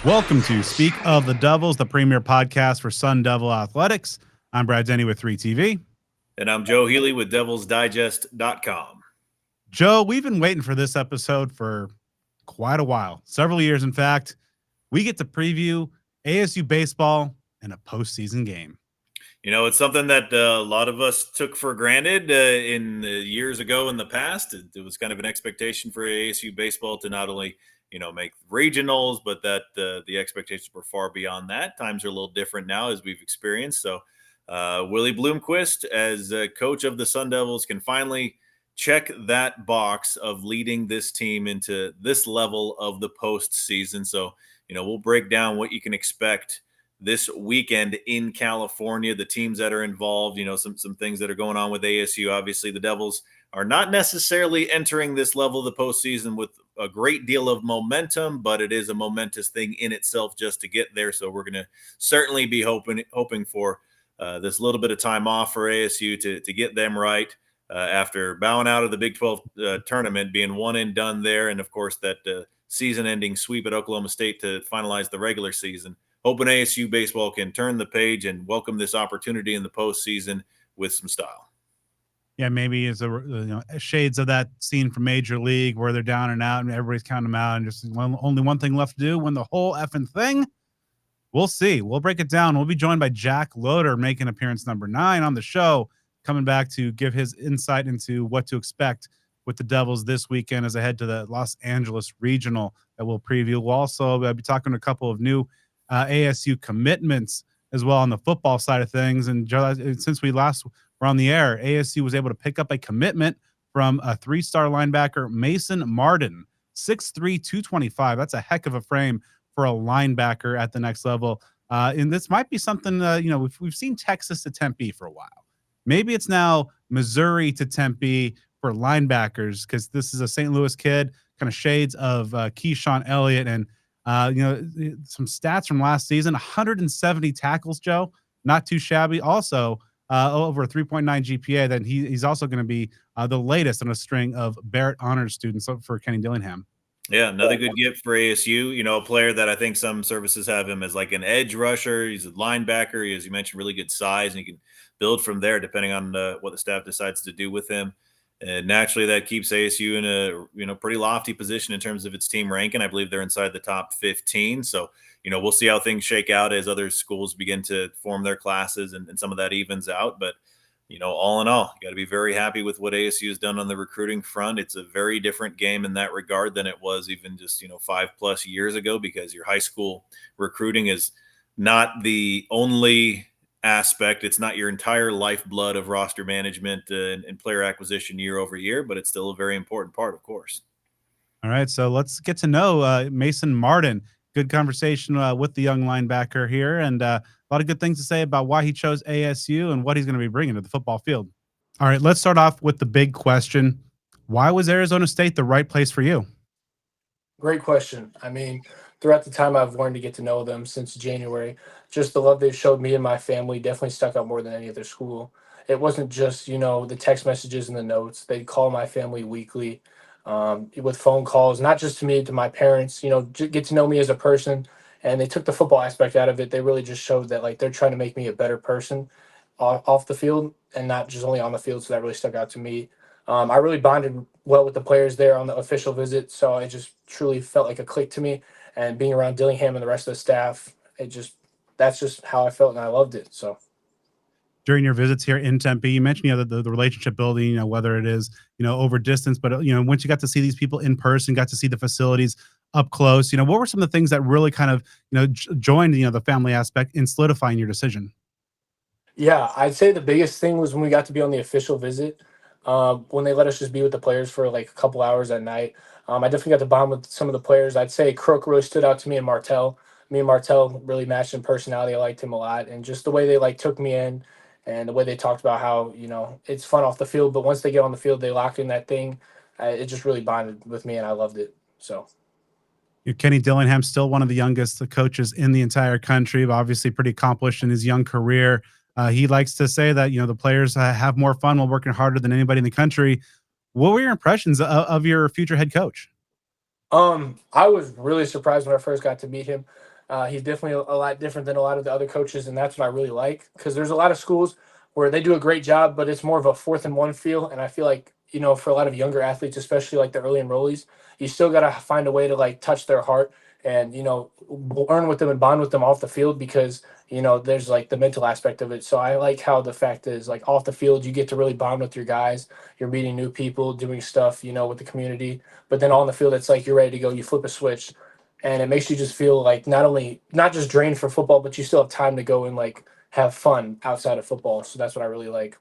Welcome to Speak of the Devils, the premier podcast for Sun Devil Athletics. I'm Brad Denny with 3TV. And I'm Joe Healy with devilsdigest.com. Joe, we've been waiting for this episode for quite a while, several years, in fact. We get to preview ASU baseball in a postseason game. You know, it's something that a lot of us took for granted in years ago in the past. It was kind of an expectation for ASU baseball to not only make regionals, but that the expectations were far beyond that. Times are a little different now, as we've experienced. So Willie Bloomquist, as coach of the Sun Devils, can finally check that box of leading this team into this level of the postseason. So, we'll break down what you can expect this weekend in California, the teams that are involved, some things that are going on with ASU. Obviously, the Devils are not necessarily entering this level of the postseason with a great deal of momentum, but it is a momentous thing in itself just to get there. So we're going to certainly be hoping for this little bit of time off for ASU to get them right after bowing out of the Big 12 tournament, being one and done there. And, of course, that season-ending sweep at Oklahoma State to finalize the regular season. Hoping ASU baseball can turn the page and welcome this opportunity in the postseason with some style. Yeah, maybe it's shades of that scene from Major League where they're down and out and everybody's counting them out and just only one thing left to do, win the whole effing thing. We'll see. We'll break it down. We'll be joined by Jack Loder, making appearance number 9 on the show, coming back to give his insight into what to expect with the Devils this weekend as I head to the Los Angeles Regional that we'll preview. We'll also be talking to a couple of new ASU commitments as well on the football side of things. And since we last were on the air, ASU was able to pick up a commitment from a 3-star linebacker, Mason Marden, 6'3", 225. That's a heck of a frame for a linebacker at the next level. And this might be something, we've seen Texas to Tempe for a while. Maybe it's now Missouri to Tempe for linebackers, because this is a St. Louis kid, kind of shades of Keyshawn Elliott. And some stats from last season: 170 tackles, Joe, not too shabby. Also, over a 3.9 GPA. Then he's also going to be the latest in a string of Barrett Honors students for Kenny Dillingham. Yeah, another good gift for ASU. A player that I think some services have him as like an edge rusher. He's a linebacker. He, as you mentioned, really good size, and he can build from there depending on what the staff decides to do with him. And naturally, that keeps ASU in a pretty lofty position in terms of its team ranking. I believe they're inside the top 15. So, we'll see how things shake out as other schools begin to form their classes and some of that evens out. But, all in all, you got to be very happy with what ASU has done on the recruiting front. It's a very different game in that regard than it was even just, 5+ years ago, because your high school recruiting is not the only aspect. It's not your entire lifeblood of roster management and player acquisition year over year, but it's still a very important part, of course. All right, so let's get to know Mason Marden. Good conversation with the young linebacker here, and a lot of good things to say about why he chose ASU and what he's going to be bringing to the football field. All right, let's start off with the big question. Why was Arizona State the right place for you? Great question. I mean, throughout the time I've learned to get to know them since January, just the love they've showed me and my family definitely stuck out more than any other school. It wasn't just, the text messages and the notes. They'd call my family weekly with phone calls, not just to me, to my parents, get to know me as a person. And they took the football aspect out of it. They really just showed that, they're trying to make me a better person off the field and not just only on the field. So that really stuck out to me. I really bonded well with the players there on the official visit. So it just truly felt like a click to me. And being around Dillingham and the rest of the staff, that's just how I felt, and I loved it. So during your visits here in Tempe, you mentioned the relationship building, whether it is over distance, but once you got to see these people in person, got to see the facilities up close, what were some of the things that really kind of joined the family aspect in solidifying your decision? Yeah, I'd say the biggest thing was when we got to be on the official visit, when they let us just be with the players for a couple hours at night. I definitely got to bond with some of the players. I'd say Crook really stood out to me, and Martell. Me and Martell really matched in personality. I liked him a lot, and just the way they took me in, and the way they talked about how it's fun off the field, but once they get on the field, they lock in that thing. It just really bonded with me, and I loved it. So, Kenny Dillingham, still one of the youngest coaches in the entire country, but obviously pretty accomplished in his young career. He likes to say that the players have more fun while working harder than anybody in the country. What were your impressions of your future head coach? I was really surprised when I first got to meet him. He's definitely a lot different than a lot of the other coaches, and that's what I really like, because there's a lot of schools where they do a great job, but it's more of a 4th-and-1 feel. And I feel like, for a lot of younger athletes, especially like the early enrollees, you still got to find a way to like touch their heart and, learn with them and bond with them off the field, because, there's like the mental aspect of it. So I like how the fact is, like, off the field, you get to really bond with your guys. You're meeting new people, doing stuff, with the community. But then on the field, it's like you're ready to go. You flip a switch, and it makes you just feel like not just drained for football, but you still have time to go and like have fun outside of football. So that's what I really like.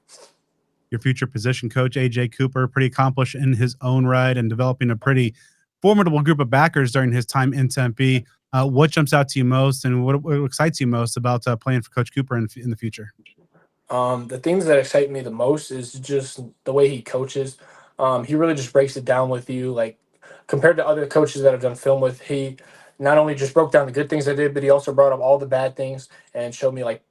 Your future position coach, AJ Cooper, pretty accomplished in his own right and developing a pretty formidable group of backers during his time in Tempe. What jumps out to you most, and what excites you most about playing for Coach Cooper in the future? The things that excite me the most is just the way he coaches. He really just breaks it down with you. Like, compared to other coaches that I've done film with, he not only just broke down the good things I did, but he also brought up all the bad things and showed me, like,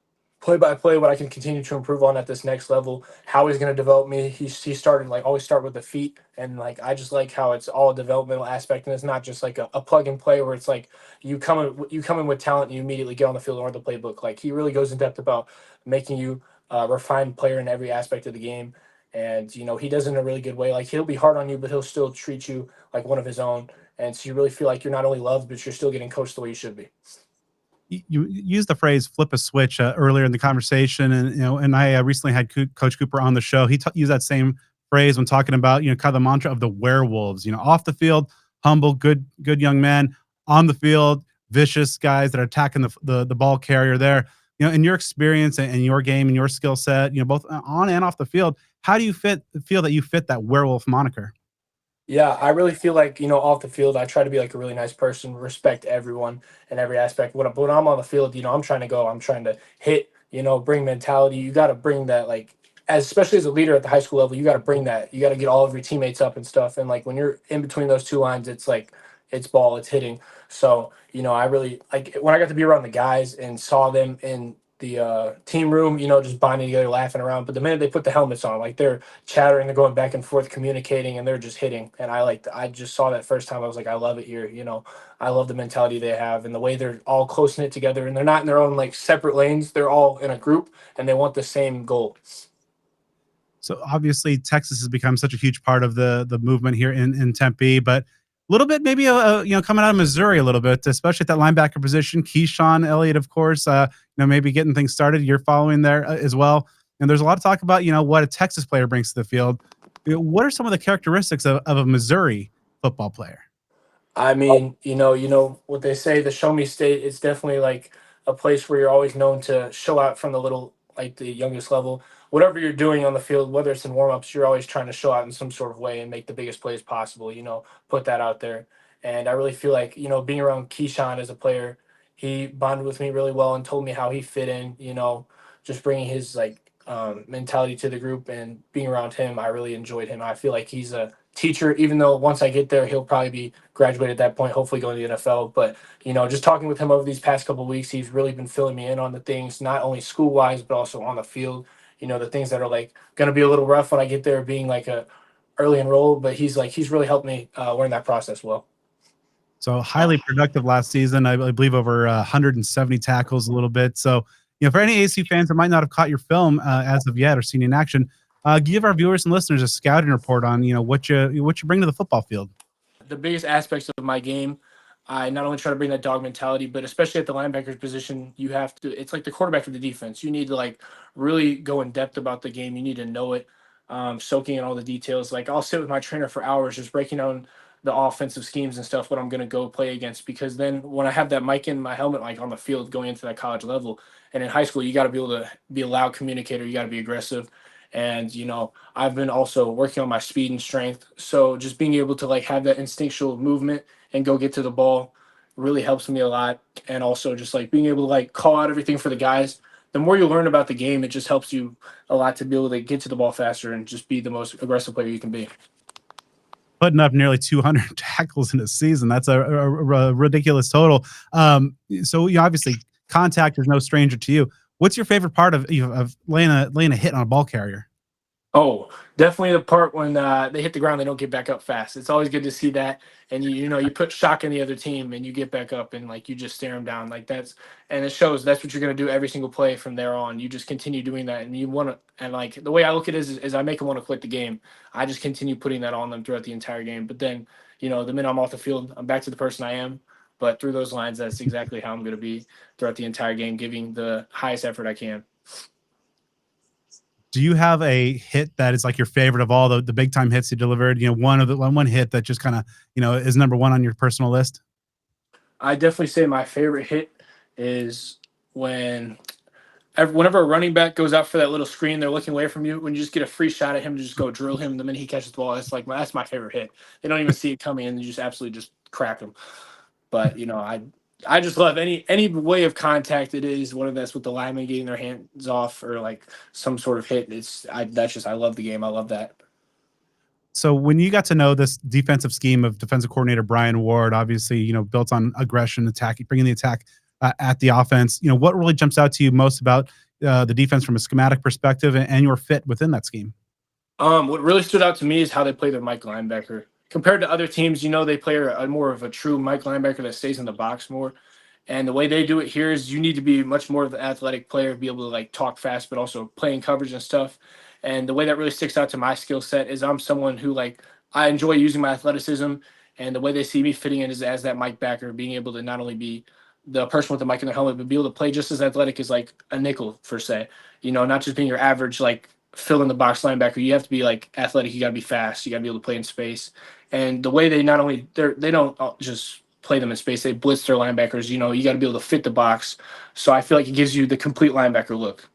play by play, what I can continue to improve on at this next level, how he's going to develop me. He started, like, always start with the feet. And like, I just like how it's all a developmental aspect, and it's not just like a plug and play where it's like you come in with talent and you immediately get on the field or the playbook. Like, he really goes in depth about making you refined player in every aspect of the game. And, he does it in a really good way. Like, he'll be hard on you, but he'll still treat you like one of his own. And so you really feel like you're not only loved, but you're still getting coached the way you should be. You used the phrase "flip a switch" earlier in the conversation, and I recently had Coach Cooper on the show. He used that same phrase when talking about kind of the mantra of the werewolves. Off the field, humble, good young men. On the field, vicious guys that are attacking the ball carrier. There, in your experience and your game and your skill set, both on and off the field, how do you feel that you fit that werewolf moniker? Yeah, I really feel like, off the field, I try to be like a really nice person, respect everyone in every aspect. When I'm on the field, I'm trying to go, I'm trying to hit, bring mentality. You got to bring that, like, especially as a leader at the high school level, you got to bring that. You got to get all of your teammates up and stuff. And like, when you're in between those two lines, it's like, it's ball, it's hitting. So, I really like when I got to be around the guys and saw them in the team room, just bonding together, laughing around. But the minute they put the helmets on, like, they're chattering, they're going back and forth, communicating, and they're just hitting. And I just saw that first time. I was like, I love it here. I love the mentality they have and the way they're all close knit together, and they're not in their own like separate lanes. They're all in a group and they want the same goal. So obviously Texas has become such a huge part of the movement here in Tempe, but a little bit maybe coming out of Missouri a little bit, especially at that linebacker position. Keyshawn Elliott, of course, maybe getting things started. You're following there as well, and there's a lot of talk about what a Texas player brings to the field. What are some of the characteristics of a Missouri football player? I mean, what they say, the show me state, it's definitely like a place where you're always known to show out from the youngest level. Whatever you're doing on the field, whether it's in warmups, you're always trying to show out in some sort of way and make the biggest plays possible, put that out there. And I really feel like, being around Keyshawn as a player, he bonded with me really well and told me how he fit in, just bringing his like mentality to the group, and being around him, I really enjoyed him. I feel like he's a teacher, even though once I get there, he'll probably be graduated at that point, hopefully going to the NFL. But, just talking with him over these past couple of weeks, he's really been filling me in on the things, not only school wise, but also on the field, the things that are like going to be a little rough when I get there, being like a early enrolled, but he's really helped me learn that process well. So highly productive last season. I believe over 170 tackles a little bit. So, for any ASU fans that might not have caught your film as of yet or seen in action, give our viewers and listeners a scouting report on, what you bring to the football field. The biggest aspects of my game, I not only try to bring that dog mentality, but especially at the linebacker position, you have to, it's like the quarterback of the defense. You need to like really go in depth about the game. You need to know it, soaking in all the details. Like, I'll sit with my trainer for hours just breaking down the offensive schemes and stuff, what I'm going to go play against. Because then when I have that mic in my helmet, like on the field going into that college level, and in high school, you got to be able to be a loud communicator. You got to be aggressive. And, I've been also working on my speed and strength. So just being able to like have that instinctual movement and go get to the ball really helps me a lot. And also just like being able to like call out everything for the guys. The more you learn about the game, it just helps you a lot to be able to get to the ball faster and just be the most aggressive player you can be. Putting up nearly 200 tackles in a season. That's a ridiculous total. So obviously contact is no stranger to you. What's your favorite part of laying a hit on a ball carrier? Oh, definitely the part when they hit the ground, they don't get back up fast. It's always good to see that. And you put shock in the other team and you get back up and like you just stare them down. Like and it shows that's what you're going to do every single play from there on. You just continue doing that. And you want to, and like the way I look at it is I make them want to quit the game. I just continue putting that on them throughout the entire game. But then, the minute I'm off the field, I'm back to the person I am. But through those lines, that's exactly how I'm going to be throughout the entire game, giving the highest effort I can. Do you have a hit that is like your favorite of all the big time hits you delivered? One hit that just kind of, is number one on your personal list? I definitely say my favorite hit is whenever a running back goes out for that little screen, they're looking away from you. When you just get a free shot at him to just go drill him the minute he catches the ball, that's my favorite hit. They don't even see it coming and you just absolutely just crack him. But I just love any way of contact it is, whether that's with the lineman getting their hands off or like some sort of hit. I love the game. I love that. So when you got to know this defensive scheme of defensive coordinator Brian Ward, obviously, built on aggression, bringing the attack at the offense, what really jumps out to you most about the defense from a schematic perspective and your fit within that scheme? What really stood out to me is how they play their Mike linebacker. Compared to other teams, they play a more of a true Mike linebacker that stays in the box more. And the way they do it here is you need to be much more of an athletic player, be able to like talk fast, but also play in coverage and stuff. And the way that really sticks out to my skill set is I'm someone who I enjoy using my athleticism. And the way they see me fitting in is as that Mike backer, being able to not only be the person with the mic in their helmet, but be able to play just as athletic as like a nickel per se. Not just being your average like fill in the box linebacker. You have to be like athletic. You got to be fast. You got to be able to play in space. And the way they not only they don't just play them in space, they blitz their linebackers. You got to be able to fit the box. So I feel like it gives you the complete linebacker look.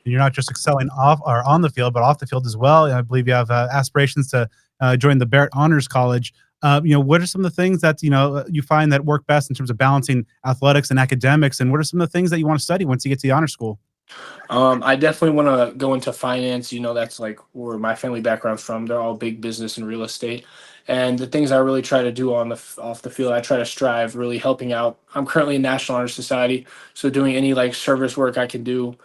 And you're not just excelling off or on the field, but off the field as well. I believe you have aspirations to join the Barrett Honors College. What are some of the things that you find that work best in terms of balancing athletics and academics? And what are some of the things that you want to study once you get to the honor school? I definitely want to go into finance. That's like where my family background's from. They're all big business and real estate. And the things I really try to do off the field, I try to strive really helping out. I'm currently in National Honor Society, so doing any like service work I can do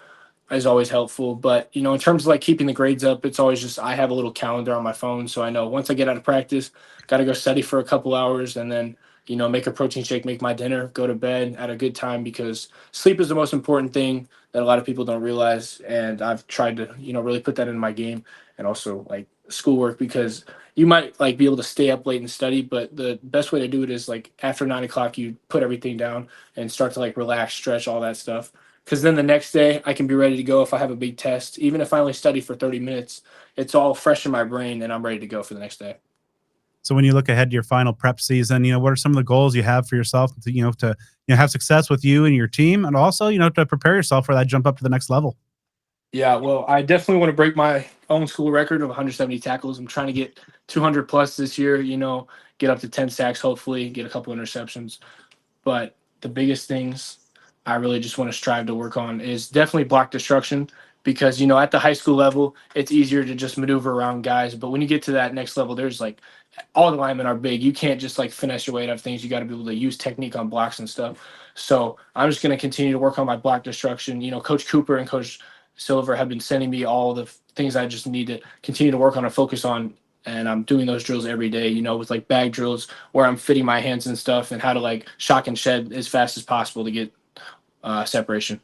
is always helpful. But in terms of like keeping the grades up, it's always just I have a little calendar on my phone, so I know once I get out of practice, got to go study for a couple hours, and then make a protein shake, make my dinner, go to bed at a good time, because sleep is the most important thing that a lot of people don't realize. And I've tried to really put that in my game, and also like schoolwork, because you might like be able to stay up late and study, but the best way to do it is like after 9 o'clock, you put everything down and start to like relax, stretch, all that stuff. Because then the next day I can be ready to go if I have a big test. Even if I only study for 30 minutes, it's all fresh in my brain and I'm ready to go for the next day. So when you look ahead to your final prep season, what are some of the goals you have for yourself to have success with you and your team, and also, to prepare yourself for that jump up to the next level? Yeah, well, I definitely want to break my own school record of 170 tackles. I'm trying to get 200 plus this year, get up to 10 sacks, hopefully get a couple interceptions. But the biggest things I really just want to strive to work on is definitely block destruction, because, at the high school level, it's easier to just maneuver around guys. But when you get to that next level, there's like all the linemen are big. You can't just like finesse your way out of things. You got to be able to use technique on blocks and stuff. So I'm just going to continue to work on my block destruction. Coach Cooper and Coach Silver have been sending me all the things I just need to continue to work on and focus on. And I'm doing those drills every day, with like bag drills where I'm fitting my hands and stuff, and how to like shock and shed as fast as possible to get separation.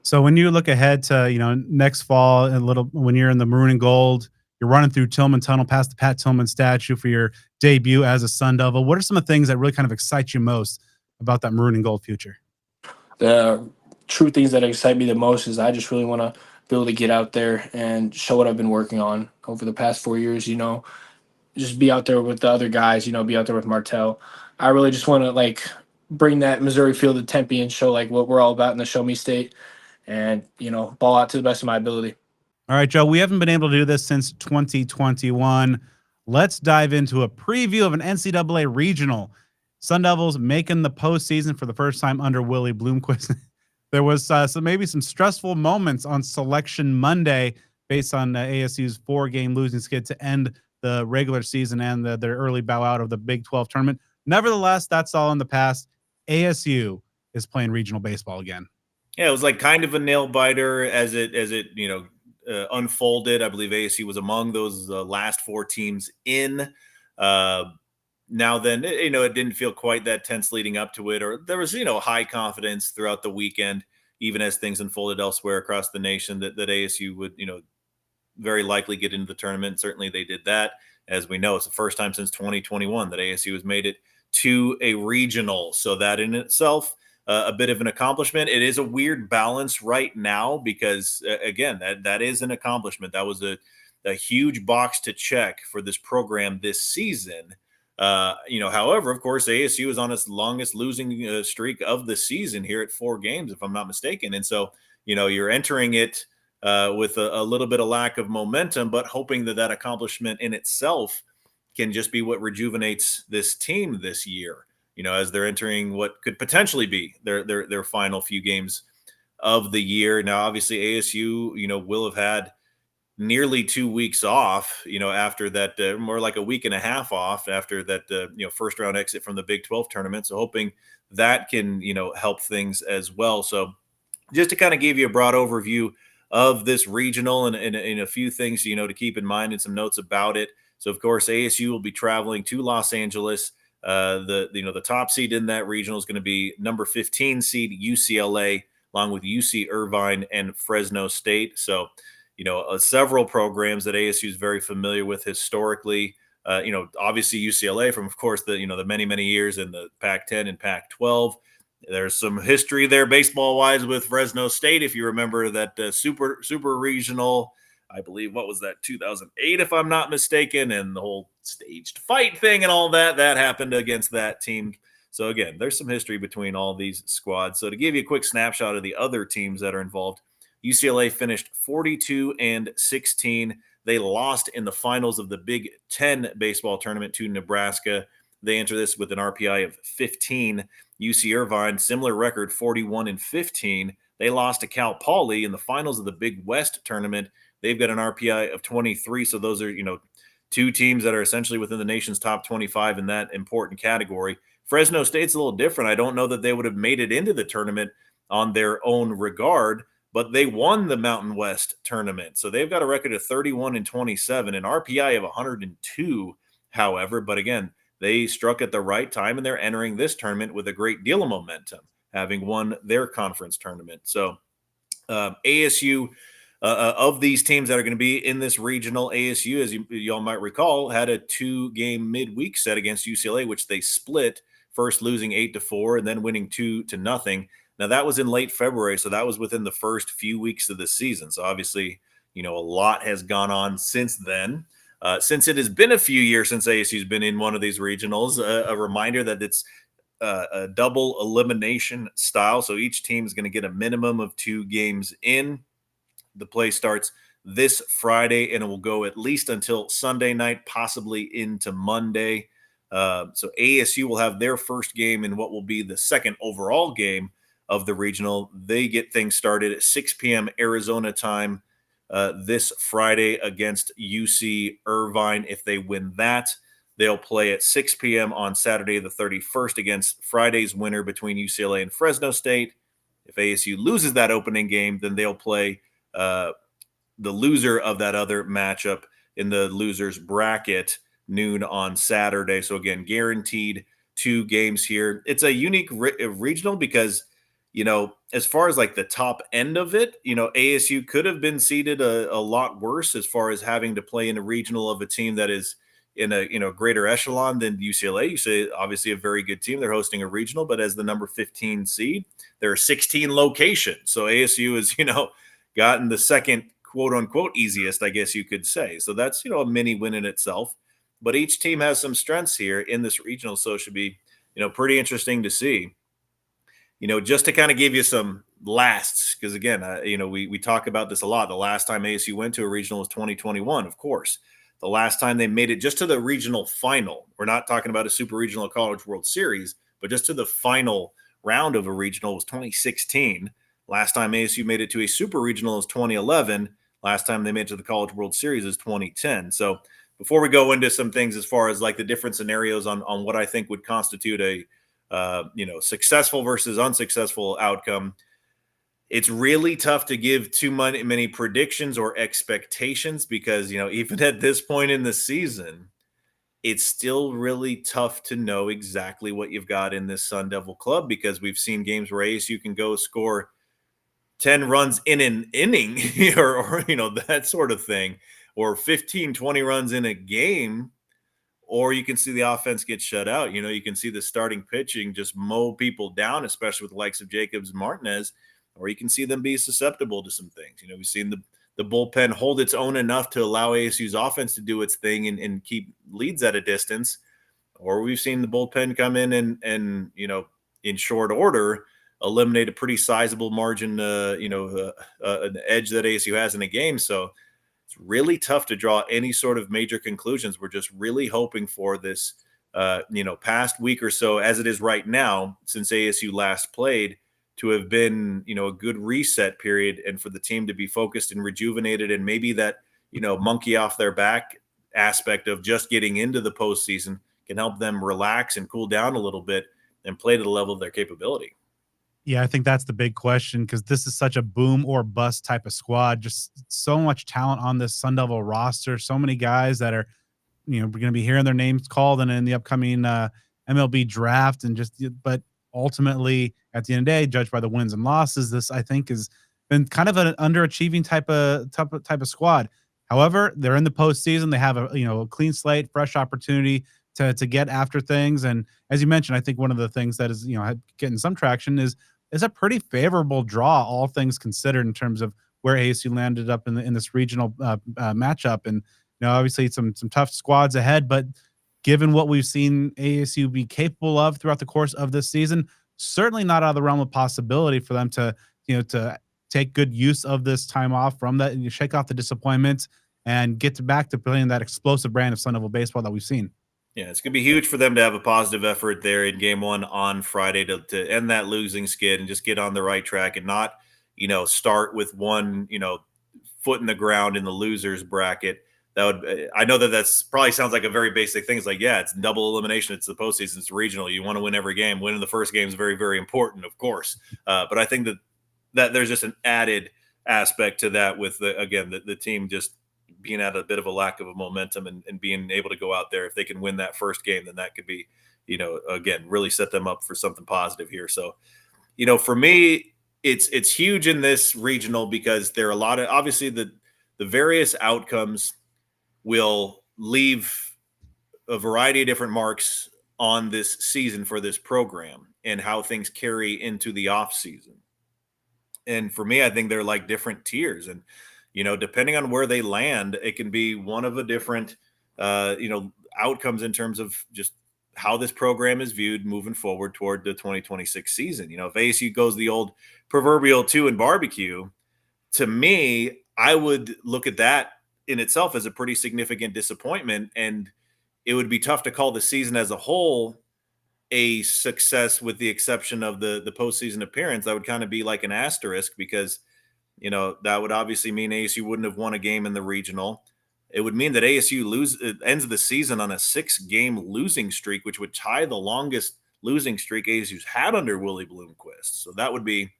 So when you look ahead to, next fall, when you're in the maroon and gold, you're running through Tillman Tunnel past the Pat Tillman statue for your debut as a Sun Devil. What are some of the things that really kind of excite you most about that maroon and gold future? The true things that excite me the most is I just really want to be able to get out there and show what I've been working on over the past 4 years, just be out there with the other guys, be out there with Martell. I really just want to like bring that Missouri feel to Tempe and show like what we're all about in the Show Me State, and, ball out to the best of my ability. All right, Joe, we haven't been able to do this since 2021. Let's dive into a preview of an NCAA regional. Sun Devils making the postseason for the first time under Willie Bloomquist. There was some stressful moments on Selection Monday based on ASU's 4-game losing skid to end the regular season and their early bow out of the Big 12 tournament. Nevertheless, that's all in the past. ASU is playing regional baseball again. Yeah, it was like kind of a nail biter as it unfolded. I believe ASU was among those last 4 teams in. Now then, it didn't feel quite that tense leading up to it, or there was, high confidence throughout the weekend, even as things unfolded elsewhere across the nation, that ASU would, very likely get into the tournament. Certainly they did that. As we know, it's the first time since 2021 that ASU has made it to a regional. So that in itself, a bit of an accomplishment. It is a weird balance right now because, again, that is an accomplishment. That was a huge box to check for this program this season. However, of course, ASU is on its longest losing streak of the season here at 4 games, if I'm not mistaken. And so, you're entering it with a little bit of lack of momentum, but hoping that accomplishment in itself can just be what rejuvenates this team this year, as they're entering what could potentially be their final few games of the year. Now, obviously, ASU, will have had nearly 2 weeks off, after that, more like a week and a half off after that, first round exit from the Big 12 tournament. So hoping that can, help things as well. So just to kind of give you a broad overview of this regional and a few things, to keep in mind and some notes about it. So of course, ASU will be traveling to Los Angeles. The top seed in that regional is going to be number 15 seed UCLA, along with UC Irvine and Fresno State. So, several programs that ASU is very familiar with historically. Obviously UCLA from, of course, the many years in the Pac-10 and Pac-12. There's some history there baseball-wise with Fresno State. If you remember that super regional, I believe, what was that, 2008, if I'm not mistaken, and the whole staged fight thing and all that happened against that team. So again, there's some history between all these squads. So to give you a quick snapshot of the other teams that are involved, UCLA finished 42-16. They lost in the finals of the Big Ten baseball tournament to Nebraska. They enter this with an RPI of 15. UC Irvine, similar record, 41-15. They lost to Cal Poly in the finals of the Big West tournament. They've got an RPI of 23. So those are, 2 teams that are essentially within the nation's top 25 in that important category. Fresno State's a little different. I don't know that they would have made it into the tournament on their own regard, but they won the Mountain West tournament. So they've got a record of 31-27, an RPI of 102, however. But again, they struck at the right time, and they're entering this tournament with a great deal of momentum, having won their conference tournament. So ASU, of these teams that are going to be in this regional, ASU, as you all might recall, had a 2-game midweek set against UCLA, which they split, first losing 8-4 and then winning 2-0. Now, that was in late February, so that was within the first few weeks of the season. So obviously, a lot has gone on since then. Since it has been a few years since ASU's been in one of these regionals, a reminder that it's a double elimination style. So each team is going to get a minimum of 2 games in. The play starts this Friday, and it will go at least until Sunday night, possibly into Monday. So ASU will have their first game in what will be the second overall game of the regional. They get things started at 6 p.m. Arizona time this Friday against UC Irvine. If they win that, they'll play at 6 p.m. on Saturday the 31st against Friday's winner between UCLA and Fresno State. If ASU loses that opening game, then they'll play the loser of that other matchup in the losers bracket noon on Saturday. So again, guaranteed 2 games here. It's a unique regional because, as far as like the top end of it, ASU could have been seeded a lot worse as far as having to play in a regional of a team that is in a, greater echelon than UCLA. UCLA, obviously a very good team. They're hosting a regional, but as the number 15 seed, there are 16 locations. So ASU has, gotten the second quote unquote easiest, I guess you could say. So that's, a mini win in itself, but each team has some strengths here in this regional. So it should be, pretty interesting to see, just to kind of give you some lasts. Cause again, we talk about this a lot. The last time ASU went to a regional was 2021. Of course, the last time they made it just to the regional final, we're not talking about a super regional College World Series, but just to the final round of a regional was 2016. Last time ASU made it to a super regional is 2011. Last time they made it to the College World Series is 2010. So before we go into some things as far as like the different scenarios on what I think would constitute a successful versus unsuccessful outcome, It's really tough to give too many predictions or expectations because, even at this point in the season, it's still really tough to know exactly what you've got in this Sun Devil club because we've seen games where ASU can go score 10 runs in an inning or that sort of thing, or 15, 20 runs in a game, or you can see the offense get shut out. You can see the starting pitching just mow people down, especially with the likes of Jacobs and Martinez, or you can see them be susceptible to some things. We've seen the bullpen hold its own enough to allow ASU's offense to do its thing and keep leads at a distance, or we've seen the bullpen come in and in short order eliminate a pretty sizable margin, an edge that ASU has in a game. So it's really tough to draw any sort of major conclusions. We're just really hoping for this, past week or so, as it is right now, since ASU last played, to have been, a good reset period and for the team to be focused and rejuvenated, and maybe that, monkey off their back aspect of just getting into the postseason can help them relax and cool down a little bit and play to the level of their capability. Yeah, I think that's the big question because this is such a boom or bust type of squad. Just so much talent on this Sun Devil roster. So many guys that are, we're going to be hearing their names called and in the upcoming MLB draft. But ultimately, at the end of the day, judged by the wins and losses, this I think has been kind of an underachieving type of squad. However, they're in the postseason. They have a clean slate, fresh opportunity to get after things. And as you mentioned, I think one of the things that is getting some traction is a pretty favorable draw, all things considered, in terms of where ASU landed up in this regional matchup. And obviously some tough squads ahead, but given what we've seen ASU be capable of throughout the course of this season, certainly not out of the realm of possibility for them to take good use of this time off from that and shake off the disappointments and get back to playing that explosive brand of Sun Devil baseball that we've seen. Yeah, it's going to be huge for them to have a positive effort there in game one on Friday to end that losing skid and just get on the right track and not, start with one, foot in the ground in the losers bracket. I know that's probably sounds like a very basic thing. It's like, yeah, it's double elimination. It's the postseason. It's regional. You want to win every game. Winning the first game is very, very important, of course. But I think that there's just an added aspect to that with the team just being at a bit of a lack of a momentum and being able to go out there. If they can win that first game, then that could be, again, really set them up for something positive here. So, for me, it's huge in this regional because there are a lot of, obviously the various outcomes will leave a variety of different marks on this season for this program and how things carry into the off season. And for me, I think they're like different tiers, and depending on where they land, it can be one of a different, outcomes in terms of just how this program is viewed moving forward toward the 2026 season. If ASU goes the old proverbial 2 and barbecue, to me, I would look at that in itself as a pretty significant disappointment. And it would be tough to call the season as a whole a success with the exception of the postseason appearance. That would kind of be like an asterisk because that would obviously mean ASU wouldn't have won a game in the regional. It would mean that ASU ends the season on a 6-game losing streak, which would tie the longest losing streak ASU's had under Willie Bloomquist. So that would be,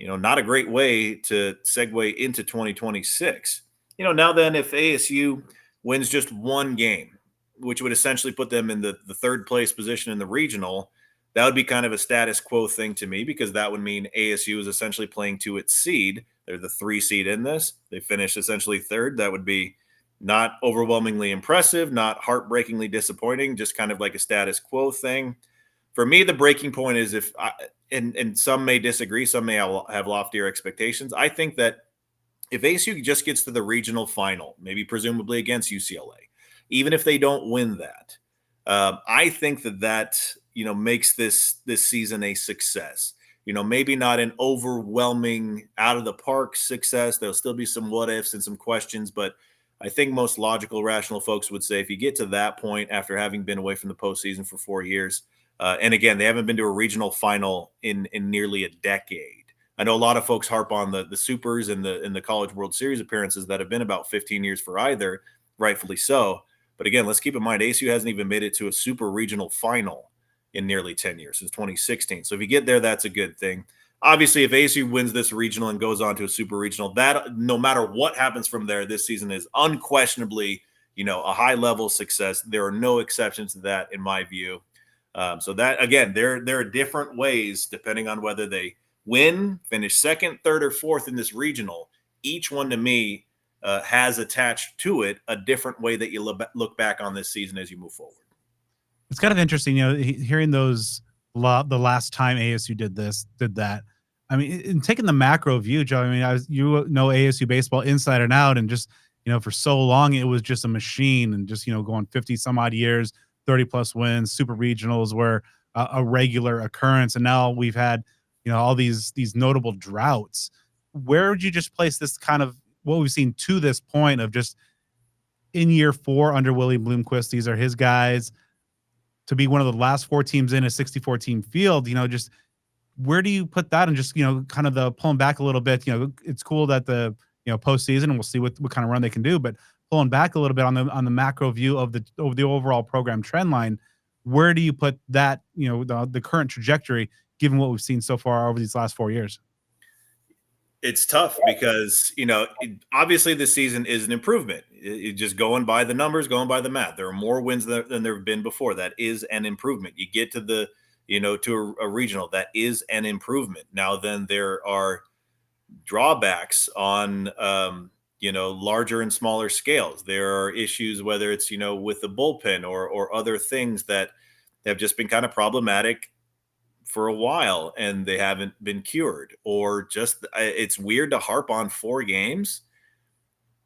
not a great way to segue into 2026. Now then, if ASU wins just one game, which would essentially put them in the third place position in the regional, that would be kind of a status quo thing to me because that would mean ASU is essentially playing to its seed. They're the 3 seed in this. They finished essentially third. That would be not overwhelmingly impressive, not heartbreakingly disappointing, just kind of like a status quo thing. For me, the breaking point is and some may disagree, some may have loftier expectations. I think that if ASU just gets to the regional final, maybe presumably against UCLA, even if they don't win that, I think that makes this season a success. Maybe not an overwhelming out of the park success. There'll still be some what ifs and some questions, but I think most logical, rational folks would say if you get to that point after having been away from the postseason for 4 years, and again, they haven't been to a regional final in nearly a decade. I know a lot of folks harp on the Supers and the College World Series appearances that have been about 15 years for either, rightfully so. But again, let's keep in mind, ASU hasn't even made it to a super regional final in nearly 10 years, since 2016. So if you get there, that's a good thing. obviously, if ASU wins this regional and goes on to a super regional, that no matter what happens from there this season is unquestionably, a high level success. There are no exceptions to that in my view. So that again, there are different ways depending on whether they win, finish second, third, or fourth in this regional. Each one to me has attached to it a different way that you look back on this season as you move forward. It's kind of interesting, hearing those the last time ASU did that. I mean, in taking the macro view, Joe, I mean, ASU baseball inside and out, and just, for so long, it was just a machine, and just, going 50 some odd years, 30 plus wins, super regionals were a regular occurrence. And now we've had, all these notable droughts. Where would you just place this kind of what we've seen to this point of just in year 4 under Willie Bloomquist? These are his guys. To be one of the last 4 teams in a 64 team field, just where do you put that? And just, kind of the pulling back a little bit, it's cool that the, postseason, and we'll see what kind of run they can do, but pulling back a little bit on the macro view of the overall program trend line, where do you put that, the current trajectory, given what we've seen so far over these last 4 years? It's tough because, obviously this season is an improvement. Just going by the numbers, going by the math. There are more wins than there have been before. That is an improvement. You get to the, to a regional. That is an improvement. Now, then there are drawbacks on, larger and smaller scales. There are issues, whether it's, with the bullpen or other things that have just been kind of problematic for a while and they haven't been cured, or just it's weird to harp on 4 games.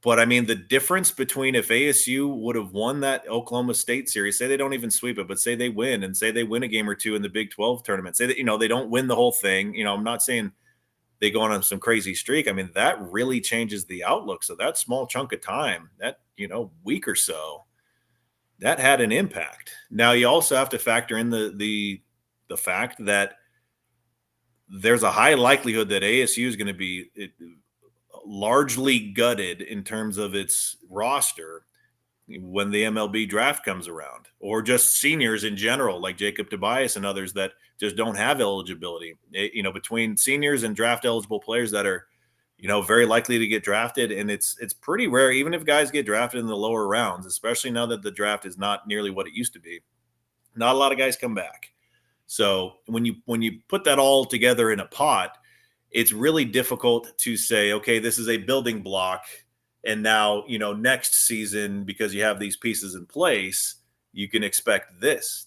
But I mean, the difference between if ASU would have won that Oklahoma State series, say they don't even sweep it, but say they win, and say they win a game or 2 in the Big 12 tournament, say that, they don't win the whole thing. I'm not saying they go on some crazy streak. I mean, that really changes the outlook. So that small chunk of time, that, week or so, that had an impact. Now you also have to factor in the fact that there's a high likelihood that ASU is going to be largely gutted in terms of its roster when the MLB draft comes around, or just seniors in general, like Jacob Tobias and others that just don't have eligibility. Between seniors and draft eligible players that are, very likely to get drafted. And it's pretty rare, even if guys get drafted in the lower rounds, especially now that the draft is not nearly what it used to be. Not a lot of guys come back. So when you put that all together in a pot, it's really difficult to say, okay, this is a building block, and now, next season, because you have these pieces in place, you can expect this.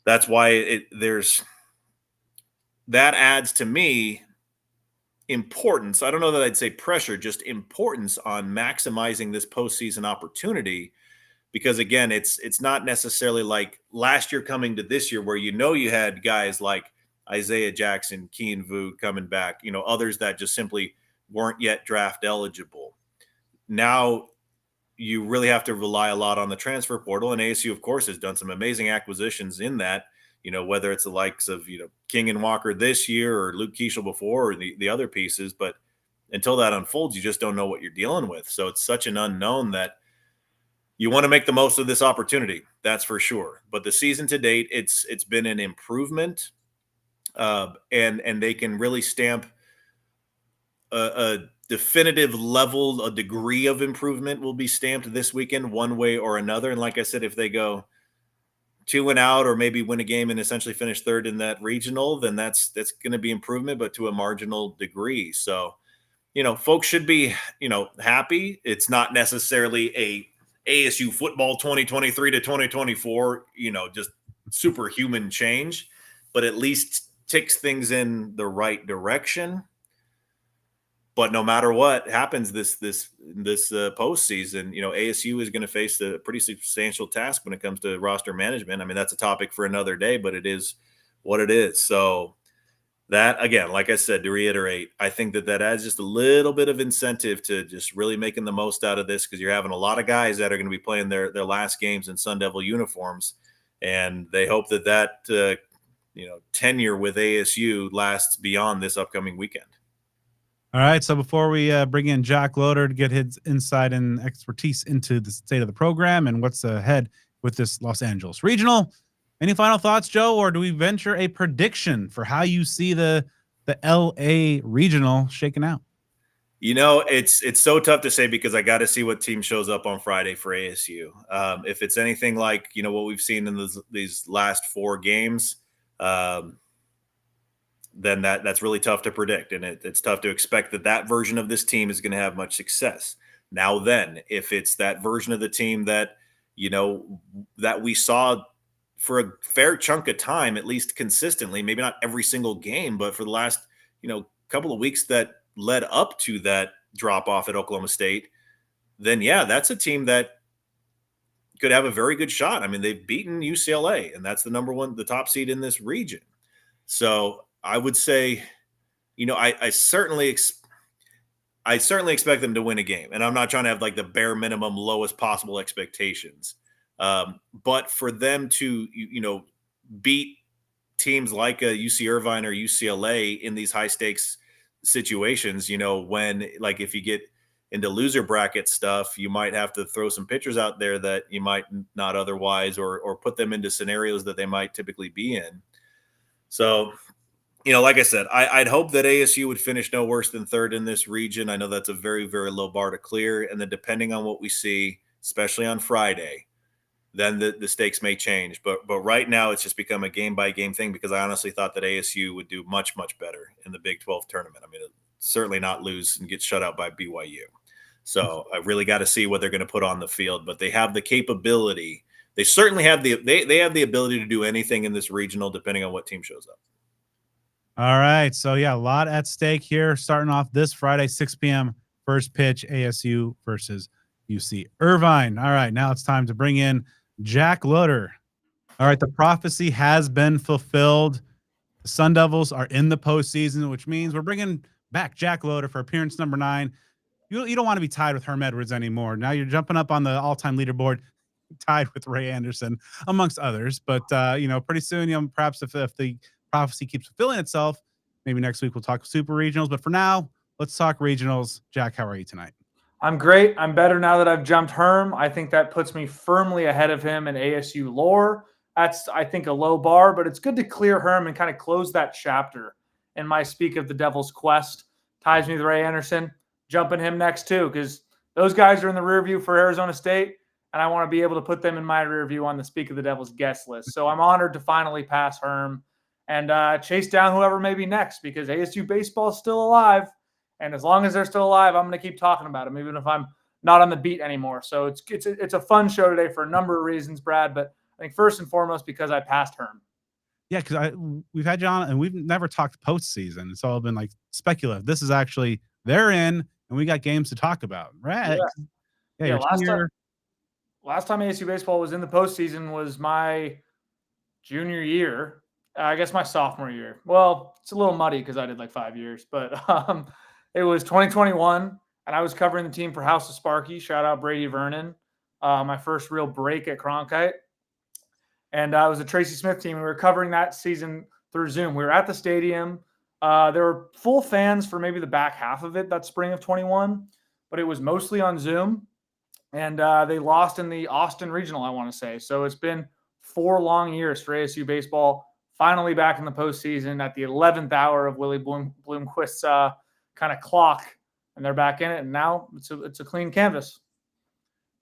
That's why that adds to me importance. I don't know that I'd say pressure, just importance on maximizing this postseason opportunity. Because again, it's not necessarily like last year coming to this year where, you had guys like Isaiah Jackson, Keen Vu coming back, others that just simply weren't yet draft eligible. Now you really have to rely a lot on the transfer portal, and ASU, of course, has done some amazing acquisitions in that, whether it's the likes of, King and Walker this year or Luke Keishel before, or the other pieces. But until that unfolds, you just don't know what you're dealing with. So it's such an unknown that you want to make the most of this opportunity. That's for sure. But the season to date, it's been an improvement. And they can really stamp a definitive level, a degree of improvement will be stamped this weekend one way or another. And like I said, if they go 2 and out, or maybe win a game and essentially finish 3rd in that regional, then that's going to be improvement, but to a marginal degree. So, folks should be, happy. It's not necessarily a ASU football 2023 to 2024, just superhuman change, but at least ticks things in the right direction. But no matter what happens this postseason, ASU is going to face a pretty substantial task when it comes to roster management. I mean, that's a topic for another day, but it is what it is. So that, again, like I said, to reiterate, I think that adds just a little bit of incentive to just really making the most out of this, because you're having a lot of guys that are going to be playing their last games in Sun Devil uniforms, and they hope that tenure with ASU lasts beyond this upcoming weekend. All right, so before we bring in Jack Loder to get his insight and expertise into the state of the program and what's ahead with this Los Angeles Regional, any final thoughts, Joe, or do we venture a prediction for how you see the the LA regional shaking out? It's so tough to say because I got to see what team shows up on Friday for ASU. If it's anything like what we've seen in these last 4 games, then that's really tough to predict, and it's tough to expect that version of this team is going to have much success. Now, then, if it's that version of the team that that we saw for a fair chunk of time, at least consistently, maybe not every single game, but for the last couple of weeks that led up to that drop off at Oklahoma State, then yeah, that's a team that could have a very good shot. I mean, they've beaten UCLA, and that's the top seed in this region. So I would say, I certainly expect them to win a game, and I'm not trying to have like the bare minimum, lowest possible expectations. But for them to, beat teams like a UC Irvine or UCLA in these high stakes situations, when like if you get into loser bracket stuff, you might have to throw some pitchers out there that you might not otherwise, or put them into scenarios that they might typically be in. So, like I said, I'd hope that ASU would finish no worse than 3rd in this region. I know that's a very, very low bar to clear. And then depending on what we see, especially on Friday, then the stakes may change. But right now it's just become a game-by-game thing because I honestly thought that ASU would do much, much better in the Big 12 tournament. I mean, certainly not lose and get shut out by BYU. So I really got to see what they're going to put on the field. But they have the capability. They certainly have they have the ability to do anything in this regional depending on what team shows up. All right. So, yeah, a lot at stake here. Starting off this Friday, 6 p.m., first pitch, ASU versus UC Irvine. All right. Now it's time to bring in Jack Loder. All right. The prophecy has been fulfilled. The Sun Devils are in the postseason, which means we're bringing back Jack Loder for appearance number 9. You don't want to be tied with Herm Edwards anymore. Now you're jumping up on the all-time leaderboard, tied with Ray Anderson, amongst others. But, pretty soon, perhaps if the prophecy keeps fulfilling itself, maybe next week we'll talk super regionals. But for now, let's talk regionals. Jack, how are you tonight? I'm great. I'm better now that I've jumped Herm. I think that puts me firmly ahead of him in ASU lore. That's, I think, a low bar, but it's good to clear Herm and kind of close that chapter in my Speak of the Devil's Quest. Ties me with Ray Anderson. Jumping him next, too, because those guys are in the rear view for Arizona State, and I want to be able to put them in my rear view on the Speak of the Devil's guest list. So I'm honored to finally pass Herm and chase down whoever may be next, because ASU baseball is still alive. And as long as they're still alive, I'm going to keep talking about them, even if I'm not on the beat anymore. So it's a fun show today for a number of reasons, Brad. But I think first and foremost, because I passed Herm. Yeah, because we've had you on, and we've never talked postseason. It's all been like speculative. This is actually, they're in, and we got games to talk about. Right? Yeah, last time ASU baseball was in the postseason was my junior year. I guess my sophomore year. Well, it's a little muddy because I did like 5 years, but it was 2021, and I was covering the team for House of Sparky. Shout out Brady Vernon. My first real break at Cronkite. And I was a Tracy Smith team, and we were covering that season through Zoom. We were at the stadium. There were full fans for maybe the back half of it that spring of 21, but it was mostly on Zoom. And they lost in the Austin Regional, I want to say. So it's been 4 long years for ASU baseball. Finally back in the postseason at the 11th hour of Willie Bloomquist's kind of clock, and they're back in it. And now it's a clean canvas.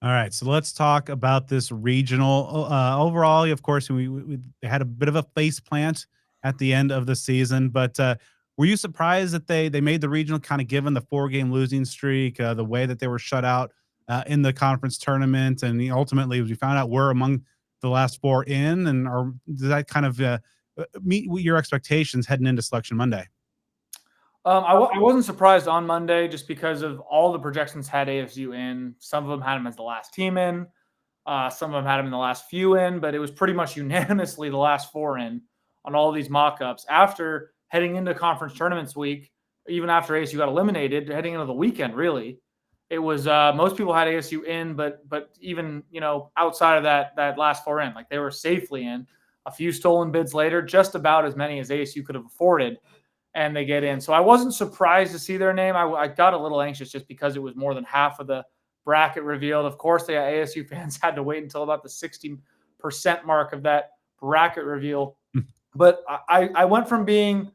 All right, so let's talk about this regional. Overall, of course, we had a bit of a face plant at the end of the season, but were you surprised that they made the regional, kind of given the 4-game losing streak, the way that they were shut out in the conference tournament, and ultimately, as we found out, were among the last 4 in, and does that kind of meet your expectations heading into Selection Monday? I wasn't surprised on Monday just because of all the projections had ASU in. Some of them had them as the last team in. Some of them had them in the last few in, but it was pretty much unanimously the last 4 in on all these mock-ups. After heading into conference tournaments week, even after ASU got eliminated, heading into the weekend, really, it was most people had ASU in, but even outside of that last 4 in, like they were safely in. A few stolen bids later, just about as many as ASU could have afforded, and they get in. So I wasn't surprised to see their name. I got a little anxious just because it was more than half of the bracket revealed. Of course, the ASU fans had to wait until about the 60% mark of that bracket reveal. But I went from being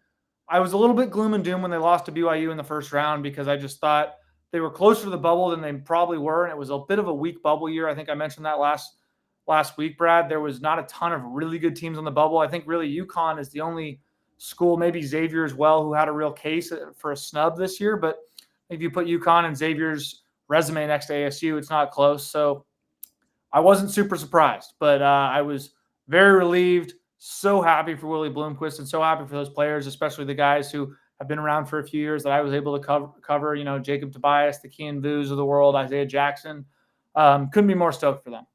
I was a little bit gloom and doom when they lost to BYU in the first round because I just thought they were closer to the bubble than they probably were, and it was a bit of a weak bubble year. I think I mentioned that last week, Brad. There was not a ton of really good teams on the bubble. I think really UConn is the only school, maybe Xavier as well, who had a real case for a snub this year. But if you put UConn and Xavier's resume next to ASU, it's not close. So I wasn't super surprised, but I was very relieved. So happy for Willie Bloomquist and so happy for those players, especially the guys who have been around for a few years that I was able to cover, you know, Jacob Tobias, the Kean Vus of the world, Isaiah Jackson. Couldn't be more stoked for them.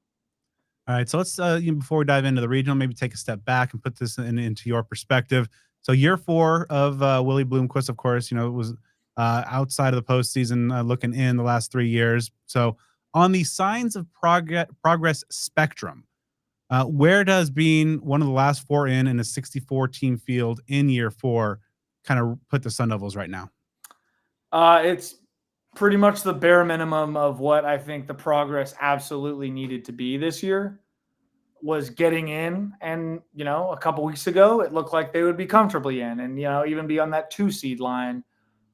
All right, so let's before we dive into the regional, maybe take a step back and put this into your perspective. So year 4 of Willie Bloomquist, of course, you know, it was outside of the postseason, looking in the last 3 years. So on the signs of progress spectrum, where does being one of the last 4 in a 64-team field in year 4 kind of put the Sun Devils right now? It's pretty much the bare minimum of what I think the progress absolutely needed to be this year was getting in. And, you know, a couple weeks ago, it looked like they would be comfortably in and, you know, even be on that 2 seed line.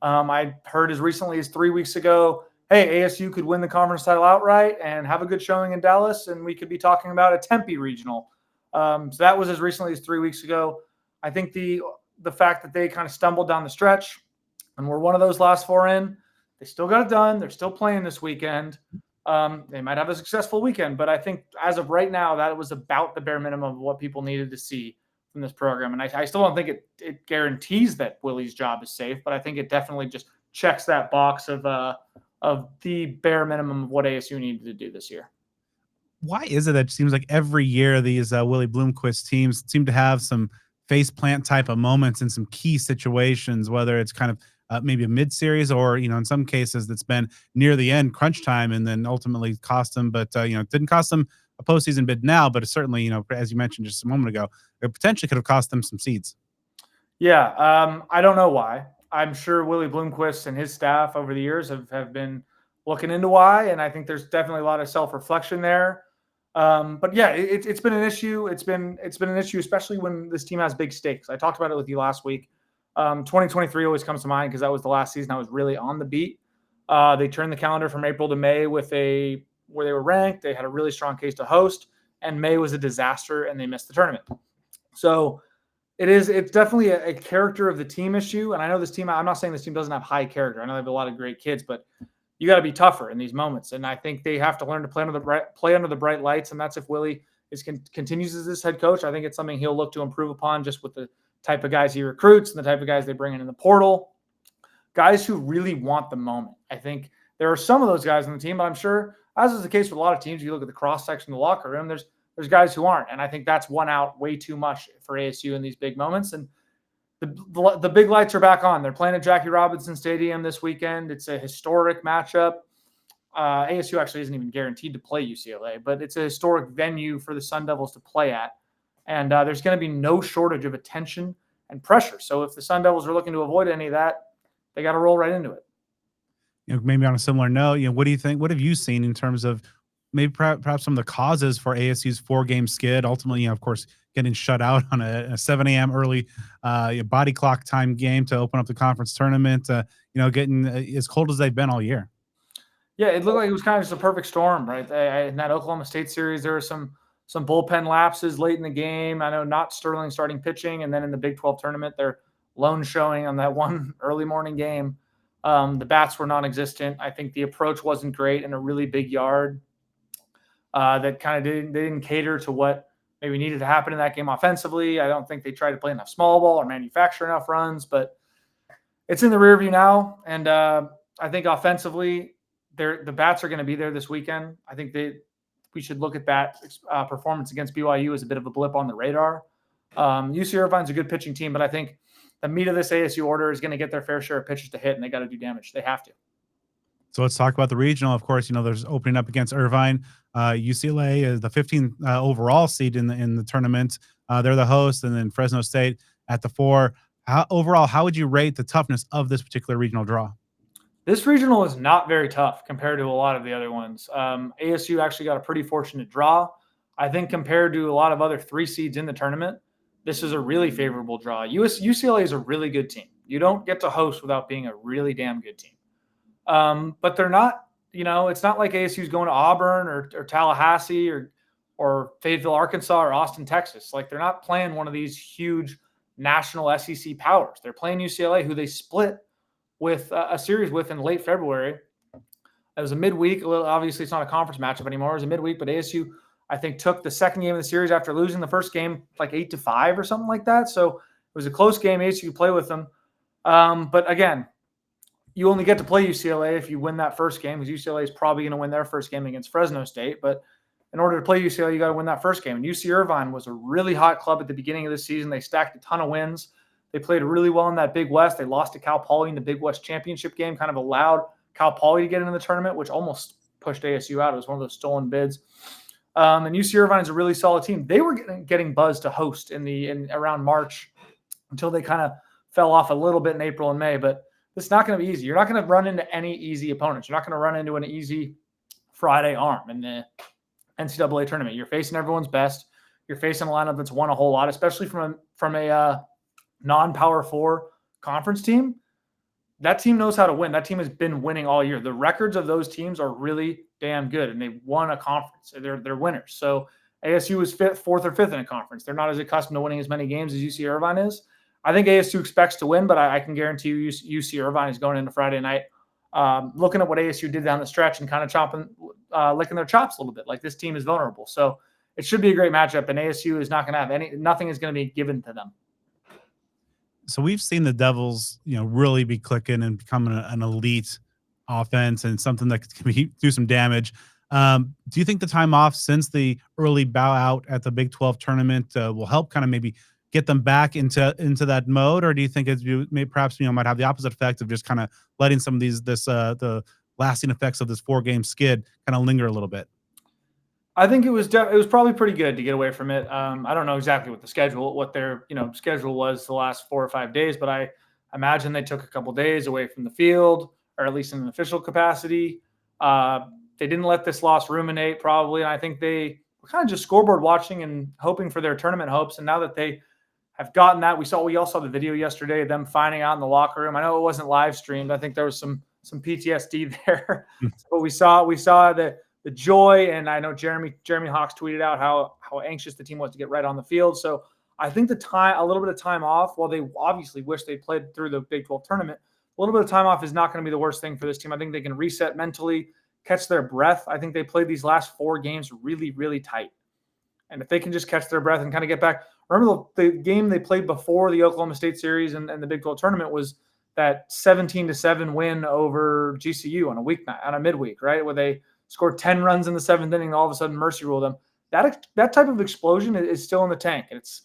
I heard as recently as 3 weeks ago, hey, ASU could win the conference title outright and have a good showing in Dallas, and we could be talking about a Tempe regional. So that was as recently as 3 weeks ago. I think the fact that they kind of stumbled down the stretch and were one of those last 4 in, they still got it done. They're still playing this weekend. They might have a successful weekend, but I think as of right now, that was about the bare minimum of what people needed to see from this program. And I still don't think it guarantees that Willie's job is safe, but I think it definitely just checks that box of the bare minimum of what ASU needed to do this year. Why is it that it seems like every year these Willie Bloomquist teams seem to have some faceplant type of moments in some key situations, whether it's kind of maybe a mid-series or, you know, in some cases that's been near the end, crunch time, and then ultimately cost them, but, you know, it didn't cost them a postseason bid now, but it certainly, you know, as you mentioned just a moment ago, it potentially could have cost them some seeds. Yeah, I don't know why. I'm sure Willie Bloomquist and his staff over the years have been looking into why, and I think there's definitely a lot of self-reflection there. But yeah, it's been an issue. It's been an issue, especially when this team has big stakes. I talked about it with you last week. 2023 always comes to mind because that was the last season I was really on the beat. They turned the calendar from April to May where they were ranked. They had a really strong case to host, and May was a disaster, and they missed the tournament. So it's definitely a character of the team issue. And I know this team, I'm not saying this team doesn't have high character. I know they have a lot of great kids, but you got to be tougher in these moments. And I think they have to learn to play under the bright lights. And that's if Willie continues as this head coach. I think it's something he'll look to improve upon just with the type of guys he recruits and the type of guys they bring in the portal. Guys who really want the moment. I think there are some of those guys on the team, but I'm sure, as is the case with a lot of teams, you look at the cross-section of the locker room, there's guys who aren't. And I think that's won out way too much for ASU in these big moments. And the big lights are back on. They're playing at Jackie Robinson Stadium this weekend. It's a historic matchup. ASU actually isn't even guaranteed to play UCLA, but it's a historic venue for the Sun Devils to play at. And there's going to be no shortage of attention and pressure. So if the Sun Devils are looking to avoid any of that, they got to roll right into it. You know, maybe on a similar note, you know, what do you think? What have you seen in terms of maybe perhaps some of the causes for ASU's 4-game skid? Ultimately, you know, of course, getting shut out on a 7 a.m. early body clock time game to open up the conference tournament. You know, getting as cold as they've been all year. Yeah, it looked like it was kind of just a perfect storm, right? In that Oklahoma State series, there were some bullpen lapses late in the game. I know not Sterling starting pitching, and then in the Big 12 tournament, their lone showing on that one early morning game, the bats were non-existent. I think the approach wasn't great in a really big yard. That kind of didn't cater to what maybe needed to happen in that game offensively. I don't think they tried to play enough small ball or manufacture enough runs, but it's in the rear view now. And I think offensively, the bats are going to be there this weekend. I think we should look at that performance against BYU as a bit of a blip on the radar. UC Irvine's a good pitching team, but I think the meat of this ASU order is going to get their fair share of pitches to hit, and they got to do damage. They have to. So let's talk about the regional. Of course, you know, there's opening up against Irvine. UCLA is the 15th overall seed in the tournament. They're the host, and then Fresno State at the 4. How would you rate the toughness of this particular regional draw? This regional is not very tough compared to a lot of the other ones. ASU actually got a pretty fortunate draw. I think compared to a lot of other 3 seeds in the tournament, this is a really favorable draw. UCLA is a really good team. You don't get to host without being a really damn good team. But they're not, it's not like ASU's going to Auburn or Tallahassee or Fayetteville, Arkansas, or Austin, Texas. Like, they're not playing one of these huge national SEC powers. They're playing UCLA, who they split with a series with in late February. It was a midweek. Obviously, it's not a conference matchup anymore. It was a midweek, but ASU, I think, took the second game of the series after losing the first game like 8-5 or something like that. So it was a close game. ASU could play with them. But again, you only get to play UCLA if you win that first game, because UCLA is probably going to win their first game against Fresno State. But in order to play UCLA, you got to win that first game. And UC Irvine was a really hot club at the beginning of the season. They stacked a ton of wins. They played really well in that Big West. They lost to Cal Poly in the Big West championship game, kind of allowed Cal Poly to get into the tournament, which almost pushed ASU out. It was one of those stolen bids. And UC Irvine is a really solid team. They were getting buzzed to host in around March until they kind of fell off a little bit in April and May. But it's not going to be easy. You're not going to run into any easy opponents. You're not going to run into an easy Friday arm in the NCAA tournament. You're facing everyone's best. You're facing a lineup that's won a whole lot, especially from a non-Power 4 conference team. That team knows how to win. That team has been winning all year. The records of those teams are really damn good, and they won a conference. They're winners. So ASU is fourth or fifth in a conference. They're not as accustomed to winning as many games as UC Irvine is. I think ASU expects to win, but I can guarantee you UC Irvine is going into Friday night looking at what ASU did down the stretch and kind of licking their chops a little bit. Like, this team is vulnerable. So it should be a great matchup, and ASU is not going to have nothing is going to be given to them. So we've seen the Devils, really be clicking and becoming an elite offense and something that can do some damage. Do you think the time off since the early bow out at the Big 12 tournament will help kind of maybe get them back into that mode, or do you think perhaps might have the opposite effect of just kind of letting some of the lasting effects of this 4-game skid kind of linger a little bit? I think it was probably pretty good to get away from it. I don't know exactly what their schedule was the last 4 or 5 days, but I imagine they took a couple days away from the field, or at least in an official capacity. They didn't let this loss ruminate probably, and I think they were kind of just scoreboard watching and hoping for their tournament hopes. And now that they have gotten that, we all saw the video yesterday of them finding out in the locker room. I know it wasn't live streamed. I think there was some PTSD there, but we saw the joy, and I know Jeremy Hawks tweeted out how anxious the team was to get right on the field. So I think a little bit of time off, while they obviously wish they played through the Big 12 tournament, a little bit of time off is not going to be the worst thing for this team. I think they can reset mentally, catch their breath. I think they played these last 4 games really, really tight. And if they can just catch their breath and kind of get back. Remember the game they played before the Oklahoma State series and the Big 12 tournament was that 17-7 win over GCU on a midweek, right? Where they scored 10 runs in the 7th inning, and all of a sudden mercy ruled them. That type of explosion is still in the tank. And it's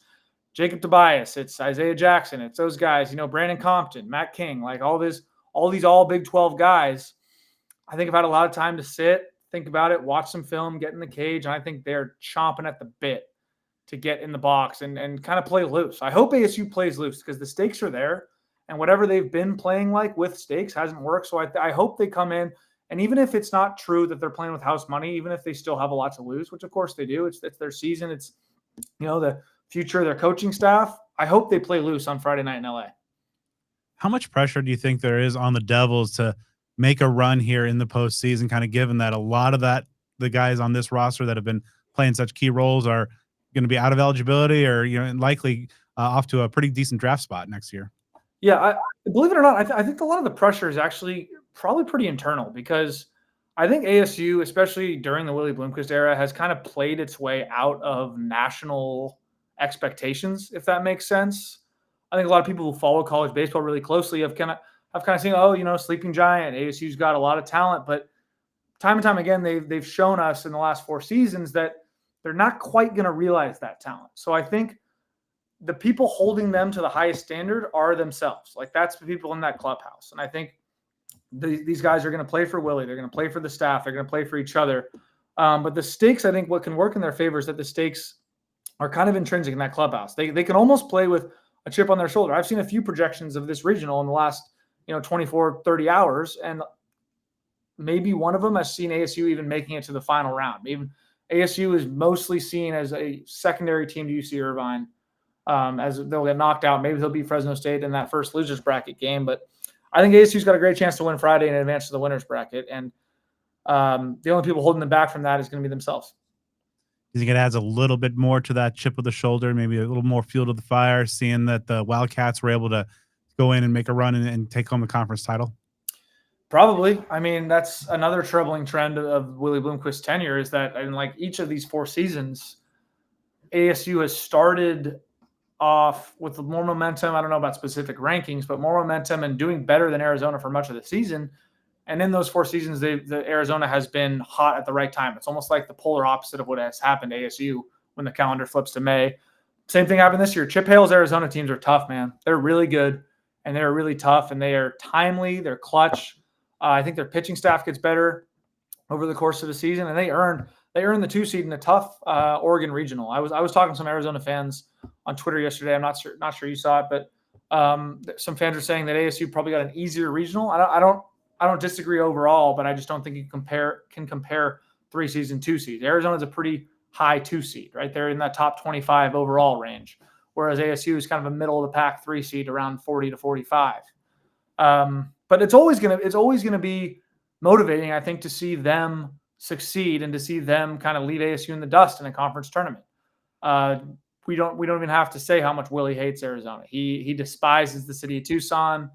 Jacob Tobias, it's Isaiah Jackson, it's those guys, Brandon Compton, Matt King, like all these all Big 12 guys. I think I've had a lot of time to sit, think about it, watch some film, get in the cage, and I think they're chomping at the bit to get in the box and kind of play loose. I hope ASU plays loose, because the stakes are there, and whatever they've been playing like with stakes hasn't worked. So I hope they come in, and even if it's not true that they're playing with house money, even if they still have a lot to lose, which of course they do, it's their season, it's the future of their coaching staff, I hope they play loose on Friday night in LA. How much pressure do you think there is on the Devils to make a run here in the postseason, kind of given that a lot of the guys on this roster that have been playing such key roles are going to be out of eligibility, or likely off to a pretty decent draft spot next year? Yeah, believe it or not, I think a lot of the pressure is actually probably pretty internal, because I think ASU, especially during the Willie Bloomquist era, has kind of played its way out of national expectations, if that makes sense. I think a lot of people who follow college baseball really closely have kind of seen, sleeping giant, ASU's got a lot of talent, but time and time again, they've shown us in the last 4 seasons that they're not quite going to realize that talent. So I think the people holding them to the highest standard are themselves. Like, that's the people in that clubhouse. And I think these guys are going to play for Willie. They're going to play for the staff. They're going to play for each other. But the stakes, I think what can work in their favor is that the stakes are kind of intrinsic in that clubhouse. They can almost play with a chip on their shoulder. I've seen a few projections of this regional in the last 24, 30 hours, and maybe one of them has seen ASU even making it to the final round. Even ASU is mostly seen as a secondary team to UC Irvine. as they'll get knocked out. Maybe they'll beat Fresno State in that first losers bracket game. But I think ASU's got a great chance to win Friday and advance to the winners bracket. And the only people holding them back from that is going to be themselves. You think it adds a little bit more to that chip of the shoulder, maybe a little more fuel to the fire, seeing that the Wildcats were able to go in and make a run and take home the conference title? Probably. I mean, that's another troubling trend of Willie Bloomquist's tenure, is that in like each of these 4 seasons, ASU has started off with more momentum. I don't know about specific rankings, but more momentum and doing better than Arizona for much of the season. And in those 4 seasons, the Arizona has been hot at the right time. It's almost like the polar opposite of what has happened to ASU when the calendar flips to May. Same thing happened this year. Chip Hale's Arizona teams are tough, man. They're really good, and they're really tough, and they are timely. They're clutch. I think their pitching staff gets better over the course of the season, and they earn the 2 seed in a tough Oregon regional. I was talking to some Arizona fans on Twitter yesterday. I'm not sure you saw it, but some fans are saying that ASU probably got an easier regional. I don't disagree overall, but I just don't think you can compare 3 seeds and 2 seeds. Arizona's a pretty high 2 seed, right? They're in that top 25 overall range, whereas ASU is kind of a middle of the pack 3 seed, around 40 to 45. But it's always gonna be motivating, I think, to see them succeed and to see them kind of leave ASU in the dust in a conference tournament. We don't even have to say how much Willie hates Arizona. He despises the city of Tucson.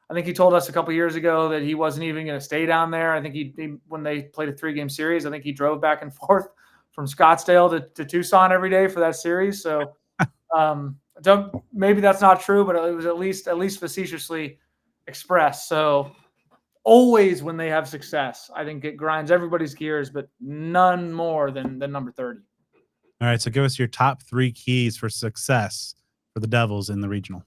I think he told us a couple years ago that he wasn't even going to stay down there. I think he when they played a 3-game series, I think he drove back and forth from Scottsdale to Tucson every day for that series. So maybe that's not true, but it was at least facetiously expressed. So always when they have success, I think it grinds everybody's gears, but none more than number 30. All right, so give us your top 3 keys for success for the Devils in the regional.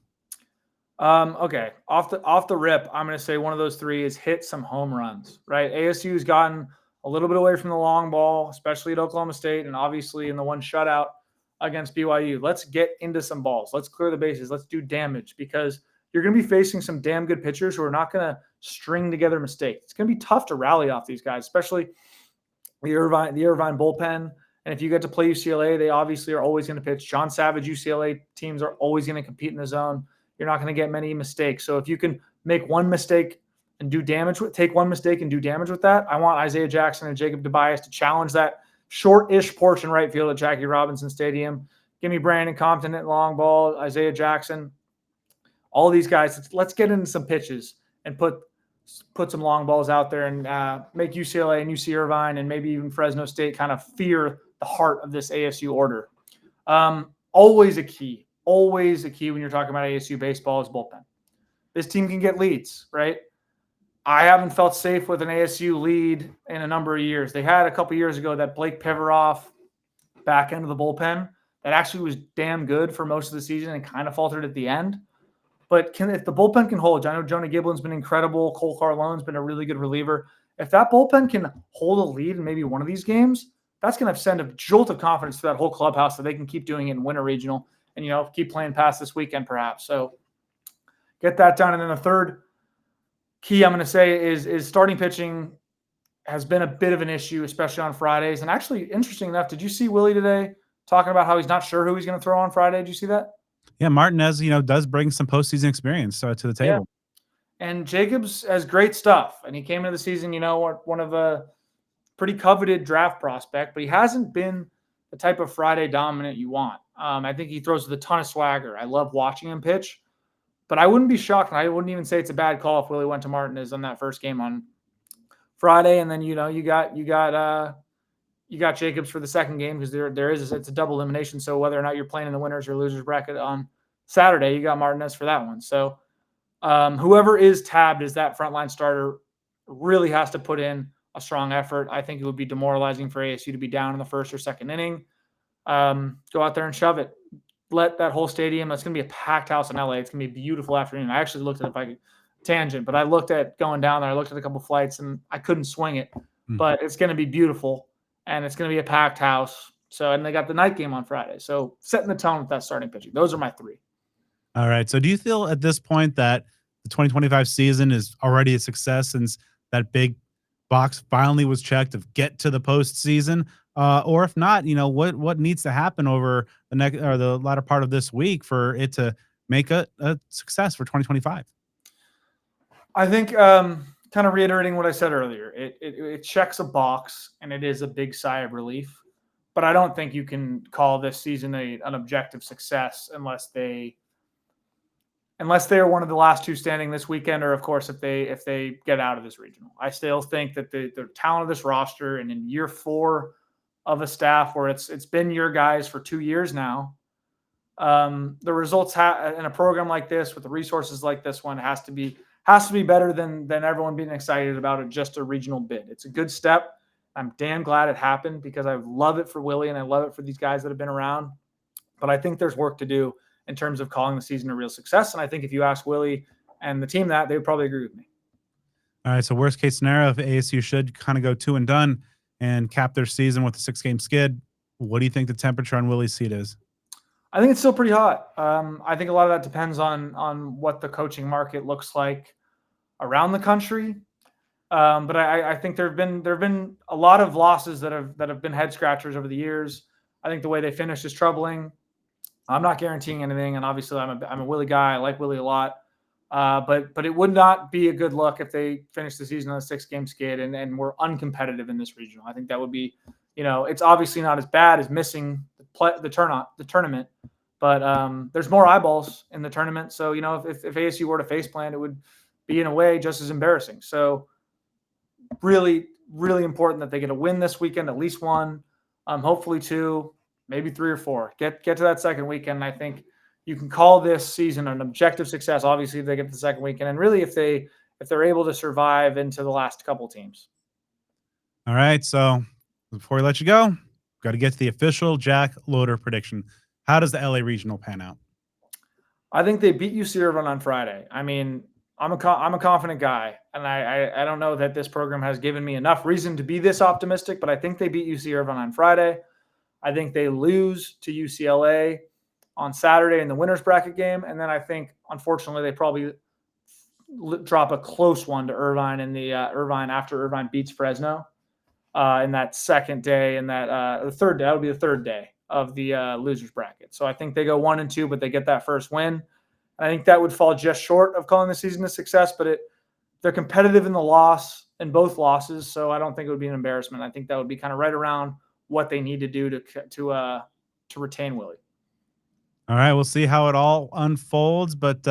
Okay. Off the rip, I'm going to say one of those 3 is hit some home runs, right? ASU has gotten a little bit away from the long ball, especially at Oklahoma State, and obviously in the one shutout against BYU. Let's get into some balls. Let's clear the bases. Let's do damage, because you're going to be facing some damn good pitchers who are not going to string together mistakes. It's going to be tough to rally off these guys, especially the Irvine bullpen. And if you get to play UCLA, they obviously are always going to pitch. John Savage UCLA teams are always going to compete in the zone. You're not going to get many mistakes. So if you can make one mistake and do damage with, take one mistake and do damage with that, I want Isaiah Jackson and Jacob Tobias to challenge that short-ish porch in right field at Jackie Robinson Stadium. Give me Brandon Compton at long ball, Isaiah Jackson, all these guys. Let's get into some pitches and put some long balls out there and make UCLA and UC Irvine and maybe even Fresno State kind of fear the heart of this ASU order. Always a key when you're talking about ASU baseball is bullpen. This team can get leads, right? I haven't felt safe with an ASU lead in a number of years. They had a couple years ago that Blake Pivaroff back end of the bullpen that actually was damn good for most of the season and kind of faltered at the end. But if the bullpen can hold, I know Jonah Giblin's been incredible. Cole Carlone's been a really good reliever. If that bullpen can hold a lead in maybe one of these games, that's going to send a jolt of confidence to that whole clubhouse that they can keep doing it and win a regional and, keep playing past this weekend perhaps. So get that done. And then the third key I'm going to say is starting pitching has been a bit of an issue, especially on Fridays. And actually, interesting enough, did you see Willie today talking about how he's not sure who he's going to throw on Friday? Did you see that? Yeah, Martinez, does bring some postseason experience to the table. Yeah. And Jacobs has great stuff. And he came into the season, one of a pretty coveted draft prospect, but he hasn't been the type of Friday dominant you want. I think he throws with a ton of swagger. I love watching him pitch, but I wouldn't be shocked. And I wouldn't even say it's a bad call if Willie went to Martinez on that first game on Friday. And then, you got Jacobs for the second game, because it's a double elimination. So whether or not you're playing in the winners or losers bracket on Saturday, you got Martinez for that one. So whoever is tabbed as that frontline starter really has to put in a strong effort. I think it would be demoralizing for ASU to be down in the first or second inning. Go out there and shove it. Let that whole stadium, it's going to be a packed house in LA. It's going to be a beautiful afternoon. I actually looked at it, if I could tangent, but I looked at going down there. I looked at a couple flights and I couldn't swing it, but it's going to be beautiful and it's going to be a packed house. So, and they got the night game on Friday. So setting the tone with that starting pitching. Those are my 3. All right. So do you feel at this point that the 2025 season is already a success since that big box finally was checked of get to the postseason? Or if not, what needs to happen over the next or the latter part of this week for it to make a success for 2025? I think kind of reiterating what I said earlier, it checks a box and it is a big sigh of relief. But I don't think you can call this season an objective success unless they are one of the last two standing this weekend, or of course if they get out of this regional. I still think that the talent of this roster, and in year 4 of a staff where it's been your guys for 2 years now, the results in a program like this with the resources like this one has to be better than everyone being excited about it, just a regional bid. It's a good step. I'm damn glad it happened because I love it for Willie and I love it for these guys that have been around. But I think there's work to do in terms of calling the season a real success. And I think if you ask Willie and the team that, they would probably agree with me. All right. So worst case scenario, if ASU should kind of go 2 and done and cap their season with a 6-game skid, what do you think the temperature on Willie's seat is? I think it's still pretty hot. I think a lot of that depends on what the coaching market looks like around the country. But I think there have been a lot of losses that have been head scratchers over the years. I think the way they finished is troubling. I'm not guaranteeing anything, and obviously I'm a Willie guy. I like Willie a lot, but it would not be a good look if they finished the season on a 6-game skid and were uncompetitive in this regional. I think that would be, it's obviously not as bad as missing the tournament, but there's more eyeballs in the tournament. So if ASU were to face plant, it would be in a way just as embarrassing. So really, really important that they get a win this weekend, at least one, hopefully 2, maybe 3 or 4. Get to that second weekend. And I think you can call this season an objective success. Obviously, if they get to the second weekend, and really if they're able to survive into the last couple teams. All right. So before we let you go, got to get to the official Jack Loder prediction. How does the LA regional pan out? I think they beat UC Irvine on Friday. I mean, I'm a confident guy, and I don't know that this program has given me enough reason to be this optimistic, but I think they beat UC Irvine on Friday. I think they lose to UCLA on Saturday in the winner's bracket game, and then I think, unfortunately, they probably drop a close one to Irvine in the Irvine after Irvine beats Fresno in that second day, and that the third day. That would be the third day of the losers bracket. So I think they go 1 and 2, but they get that first win. I think that would fall just short of calling the season a success, but they're competitive in both losses, so I don't think it would be an embarrassment. I think that would be kind of right around what they need to do to retain Willie. All right, we'll see how it all unfolds, but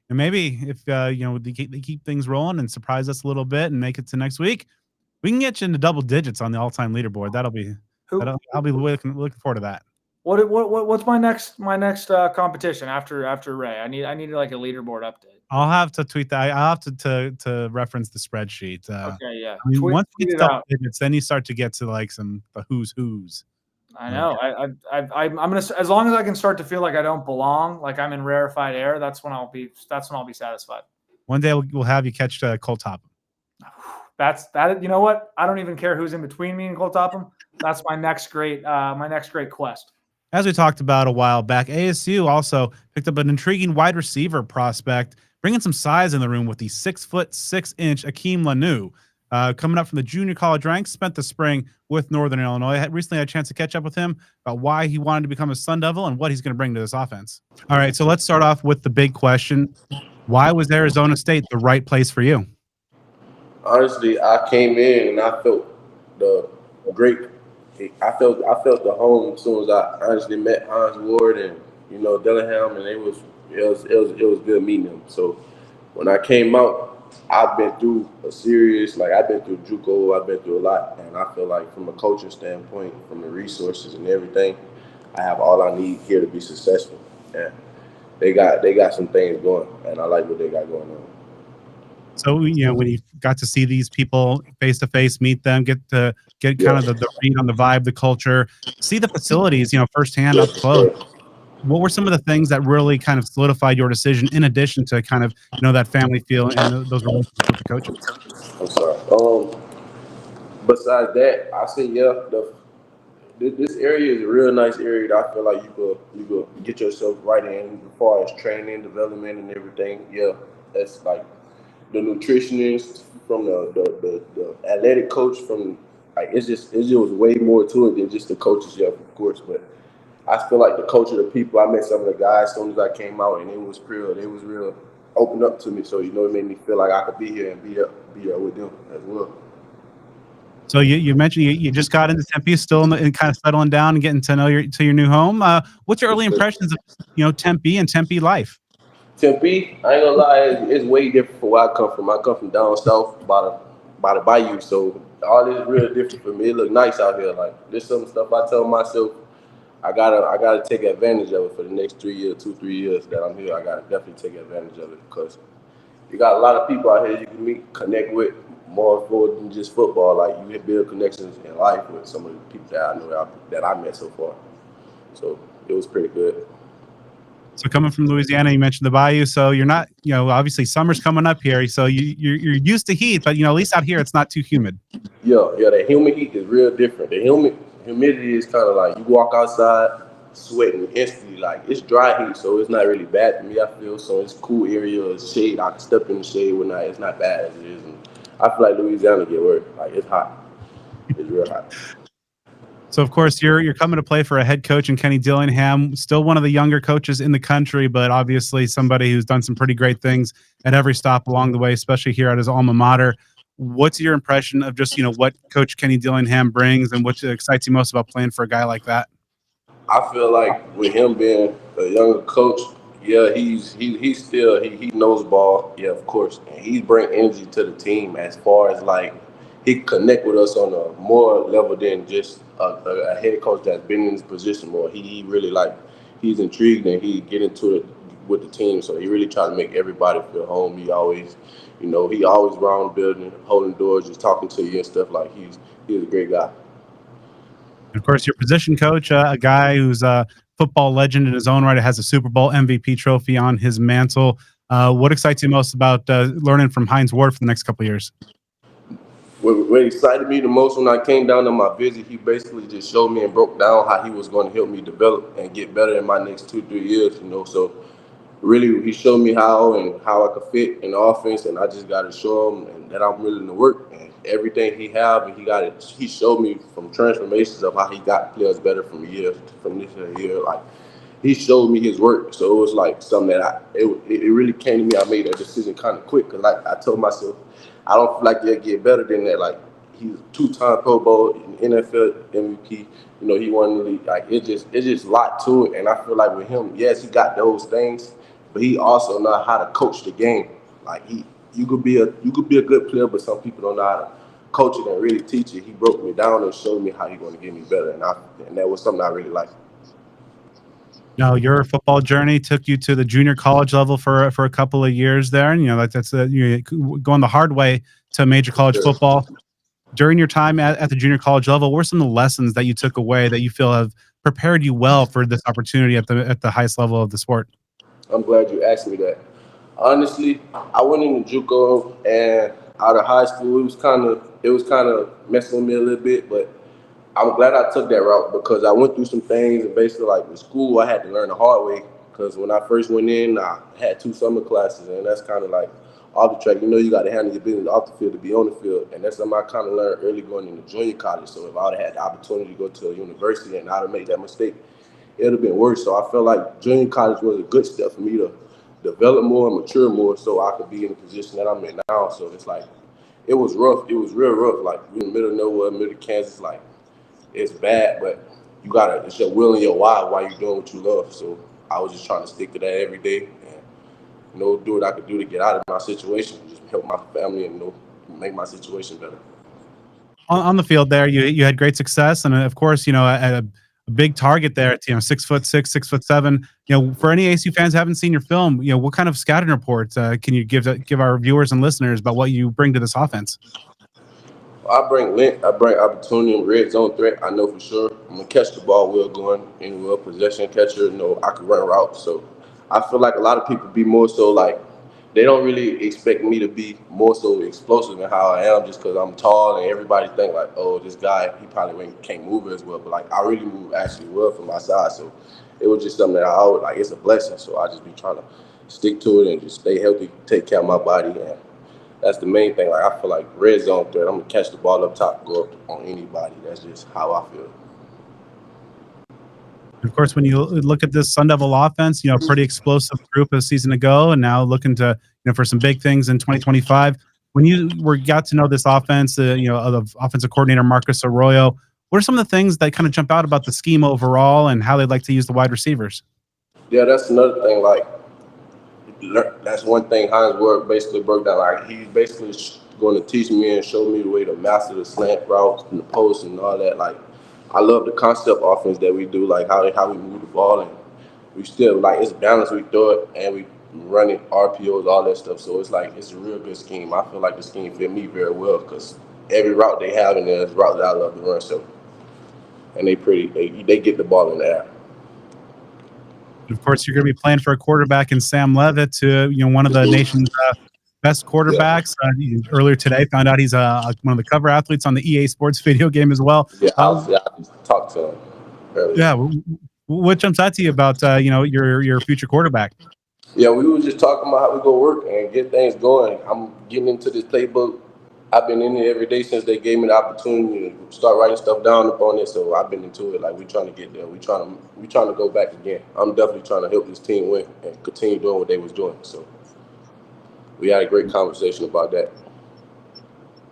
maybe if they keep things rolling and surprise us a little bit and make it to next week, we can get you into double digits on the all-time leaderboard. I'll be looking forward to that. What's my next competition after Ray? I need like a leaderboard update. I'll have to tweet that. I'll have to reference the spreadsheet. Okay, yeah. I mean, once you get double out. digits, then you start to get to like the who's. I know. I'm gonna, as long as I can start to feel like I don't belong, like I'm in rarefied air. That's when I'll be satisfied. One day we'll have you catch Cole Topham. That's that. You know what? I don't even care who's in between me and Cole Topham. That's my next great quest. As we talked about a while back, ASU also picked up an intriguing wide receiver prospect, bringing some size in the room with the 6'6" Akim Lanieux. Coming up from the junior college ranks, spent the spring with Northern Illinois. I recently had a chance to catch up with him about why he wanted to become a Sun Devil and what he's going to bring to this offense. All right, so let's start off with the big question. Why was Arizona State the right place for you? Honestly, I came in and I felt I felt the home as soon as I honestly met Hans Ward and Dillingham, and it was good meeting them. So when I came out, I've been through I've been through JUCO, I've been through a lot, and I feel like from a coaching standpoint, from the resources and everything, I have all I need here to be successful. And they got some things going, and I like what they got going on. So, when you got to see these people face to face, meet them, get kind of the read on the vibe, the culture, see the facilities, firsthand up close. What were some of the things that really kind of solidified your decision in addition to kind of, that family feel and those relationships with the coaches? I'm sorry. Besides that, I say, this area is a real nice area that I feel like you could get yourself right in as far as training, development, and everything. Yeah, that's like the nutritionist, from the athletic coach, from Like it just was way more to it than just the coaches, yeah, of course. But I feel like the culture, the people, I met some of the guys as soon as I came out, and it was real open up to me. So it made me feel like I could be here and be there with them as well. So you mentioned you just got into Tempe, still in kind of settling down and getting to know your new home. What's your early impressions of Tempe and Tempe life? Tempe, I ain't gonna lie, it's way different from where I come from. I come from down south by the bayou, so all this is real different for me. It look nice out here. Like there's some stuff I tell myself I gotta take advantage of it for the next 3 years, 2-3 years that I'm here. I gotta definitely take advantage of it because you got a lot of people out here you can meet, connect with more forward than just football. Like you can build connections in life with some of the people that I know that I met so far. So it was pretty good. So coming from Louisiana, you mentioned the Bayou. So you're not, obviously summer's coming up here. So you're used to heat, but at least out here it's not too humid. Yeah, the humid heat is real different. The humidity is kind of like you walk outside sweating instantly. Like it's dry heat, so it's not really bad to me. I feel so it's a cool area, it's shade. I can step in the shade when it's not bad as it is. And I feel like Louisiana get worse. Like it's hot. It's real hot. So, of course, you're coming to play for a head coach in Kenny Dillingham, still one of the younger coaches in the country, but obviously somebody who's done some pretty great things at every stop along the way, especially here at his alma mater. What's your impression of just, what Coach Kenny Dillingham brings and what excites you most about playing for a guy like that? I feel like with him being a younger coach, yeah, he knows ball, yeah, of course, and he's bringing energy to the team as far as like he connect with us on a more level than just a head coach that's been in his position more. He really he's intrigued and he get into it with the team, so he really try to make everybody feel home. He always, he always around the building, holding doors, just talking to you and stuff. Like he's a great guy. Of course, your position coach, a guy who's a football legend in his own right, has a Super Bowl MVP trophy on his mantle. What excites you most about learning from Hines Ward for the next couple of years? What excited me the most when I came down on my visit, he basically just showed me and broke down how he was going to help me develop and get better in my next 2-3 years, So really, he showed me how I could fit in the offense, and I just got to show him and that I'm willing to work. And everything he have, and he showed me from transformations of how he got players better from this year. Like he showed me his work, so it was like something that it really came to me. I made that decision kind of quick because I told myself, I don't feel like they'll get better than that. Like he's a 2-time Pro Bowl, NFL MVP. He won the league. Like it's just a lot to it. And I feel like with him, yes, he got those things, but he also know how to coach the game. Like you could be a good player, but some people don't know how to coach it and really teach it. He broke me down and showed me how he's going to get me better, and that was something I really liked. Now, your football journey took you to the junior college level for a couple of years there, and that's you're going the hard way to major college football. During your time at the junior college level, what were some of the lessons that you took away that you feel have prepared you well for this opportunity at the highest level of the sport? I'm glad you asked me that. Honestly, I went into JUCO, and out of high school, it was kind of messing with me a little bit, but I'm glad I took that route because I went through some things, and basically, like with school, I had to learn the hard way because when I first went in, I had 2 summer classes, and that's kind of like off the track. You got to handle your business off the field to be on the field, and that's something I kind of learned early going into junior college. So if I would have had the opportunity to go to a university and I'd have made that mistake, it would have been worse. So I felt like junior college was a good step for me to develop more and mature more so I could be in the position that I'm in now. So it's like, it was rough. It was real rough. Like, in the middle of nowhere, middle of Kansas, like, it's bad, but it's your will and your why you're doing what you love. So I was just trying to stick to that every day and, do what I could do to get out of my situation, just help my family and, make my situation better. On the field there, you had great success. And of course, a big target there at 6'6", 6'7". For any ASU fans who haven't seen your film, what kind of scouting reports can you give our viewers and listeners about what you bring to this offense? I bring length, I bring opportunity, red zone threat. I know for sure I'm gonna catch the ball well going, anywhere, possession catcher. I can run routes. So I feel like a lot of people be more so like they don't really expect me to be more so explosive in how I am just because I'm tall and everybody think like, oh, this guy, he probably can't move as well. But like I really move actually well from my side. So it was just something that I always it's a blessing. So I just be trying to stick to it and just stay healthy, take care of my body, and that's the main thing. Like I feel like red zone threat. I'm gonna catch the ball up top, go up on anybody. That's just how I feel. Of course, when you look at this Sun Devil offense, pretty explosive group a season ago, and now looking to, for some big things in 2025. When you got to know this offense, of offensive coordinator Marcus Arroyo, what are some of the things that kind of jump out about the scheme overall and how they'd like to use the wide receivers? Yeah, that's another thing. Like, that's one thing Hines Ward basically broke down. Like, he's basically going to teach me and show me the way to master the slant routes and the post and all that. Like, I love the concept offense that we do, like how we move the ball, and we still, like, it's balanced. We throw it and we run it, RPOs, all that stuff. So it's like, it's a real good scheme. I feel like the scheme fit me very well because every route they have in there is a route that I love to run. So, and they get the ball in the air. Of course, you're going to be playing for a quarterback in Sam Levitt, one of the nation's best quarterbacks. Earlier today, found out he's one of the cover athletes on the EA Sports video game as well. Yeah, I talked to him earlier. Yeah, what jumps out to you about your future quarterback? Yeah, we were just talking about how we go work and get things going. I'm getting into this playbook. I've been in it every day since they gave me the opportunity to start writing stuff down upon it. So I've been into it. Like, we're trying to get there. We're trying to go back again. I'm definitely trying to help this team win and continue doing what they was doing. So we had a great conversation about that.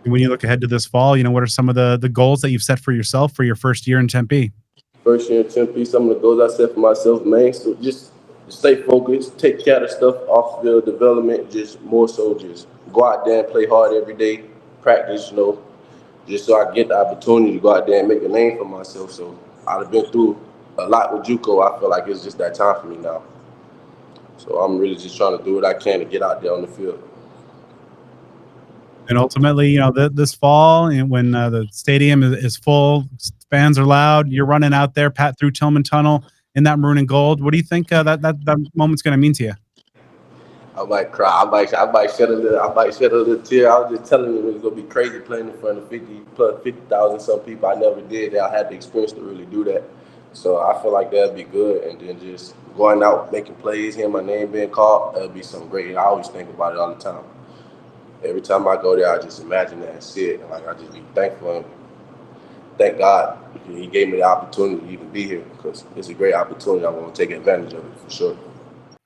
When you look ahead to this fall, what are some of the goals that you've set for yourself for your first year in Tempe? First year in Tempe, some of the goals I set for myself, man. So just stay focused, take care of stuff off field development, just more so just go out there and play hard every day. Practice, just so I get the opportunity to go out there and make a name for myself. So I've been through a lot with JUCO. I feel like it's just that time for me now. So I'm really just trying to do what I can to get out there on the field. And ultimately, this fall, and when the stadium is full, fans are loud, you're running out there, pat through Tillman Tunnel in that maroon and gold. What do you think that moment's going to mean to you? I might cry. I might shed a little tear. I was just telling you, it's gonna be crazy playing in front of 50,000 some people. I never did that. I had the experience to really do that. So I feel like that'd be good. And then just going out, making plays, hearing my name being called, that'd be something great. And I always think about it all the time. Every time I go there, I just imagine that and see it. And I just be thankful and thank God he gave me the opportunity to even be here because it's a great opportunity. I want to take advantage of it for sure.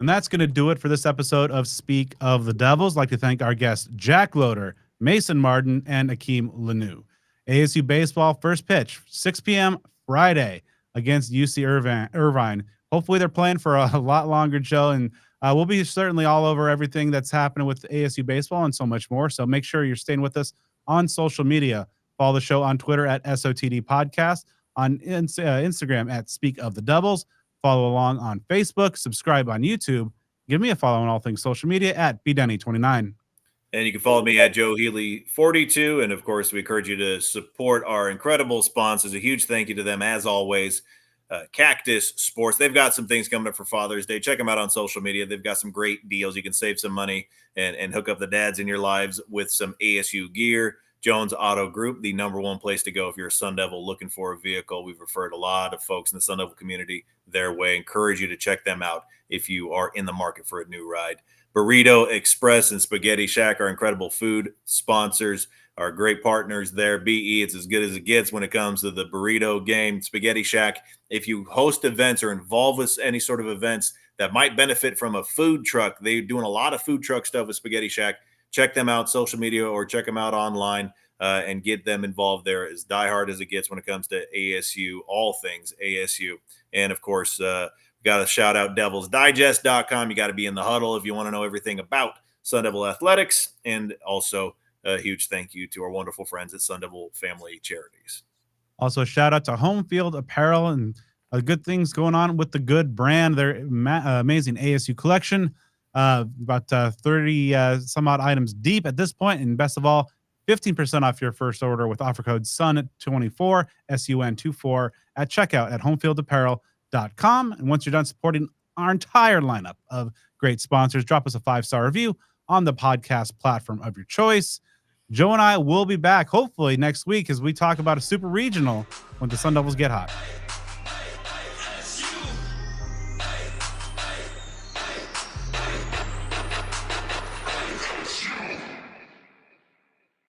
And that's going to do it for this episode of Speak of the Devils. I'd like to thank our guests, Jack Loder, Mason Marden, and Akim Lanieux. ASU baseball first pitch, 6 p.m. Friday against UC Irvine. Hopefully they're playing for a lot longer, Joe, and we'll be certainly all over everything that's happening with ASU baseball and so much more. So make sure you're staying with us on social media. Follow the show on Twitter at SOTD Podcast, on Instagram at Speak of the Devils. Follow along on Facebook, subscribe on YouTube. Give me a follow on all things social media at BDenny29. And you can follow me at Joe Healy 42. And of course, we encourage you to support our incredible sponsors. A huge thank you to them, as always. Cactus Sports. They've got some things coming up for Father's Day. Check them out on social media. They've got some great deals. You can save some money and hook up the dads in your lives with some ASU gear. Jones Auto Group, the #1 place to go if you're a Sun Devil looking for a vehicle. We've referred a lot of folks in the Sun Devil community their way. Encourage you to check them out if you are in the market for a new ride. Burrito Express and Spaghetti Shack are incredible food sponsors, are great partners there. BE, it's as good as it gets when it comes to the burrito game. Spaghetti Shack, if you host events or involved with any sort of events that might benefit from a food truck, they're doing a lot of food truck stuff with Spaghetti Shack. Check them out, social media, or check them out online and get them involved there. As diehard as it gets when it comes to ASU, all things ASU. And, of course, got to shout out devilsdigest.com. You got to be in the huddle if you want to know everything about Sun Devil Athletics. And also a huge thank you to our wonderful friends at Sun Devil Family Charities. Also, a shout out to Home Field Apparel and good things going on with the Good brand. Their amazing ASU collection. About 30 some odd items deep at this point, and best of all, 15% off your first order with offer code SUN24 SUN24 at checkout at homefieldapparel.com. And once you're done supporting our entire lineup of great sponsors, drop us a 5-star review on the podcast platform of your choice. Joe and I will be back hopefully next week as we talk about a super regional when the Sun Devils get hot.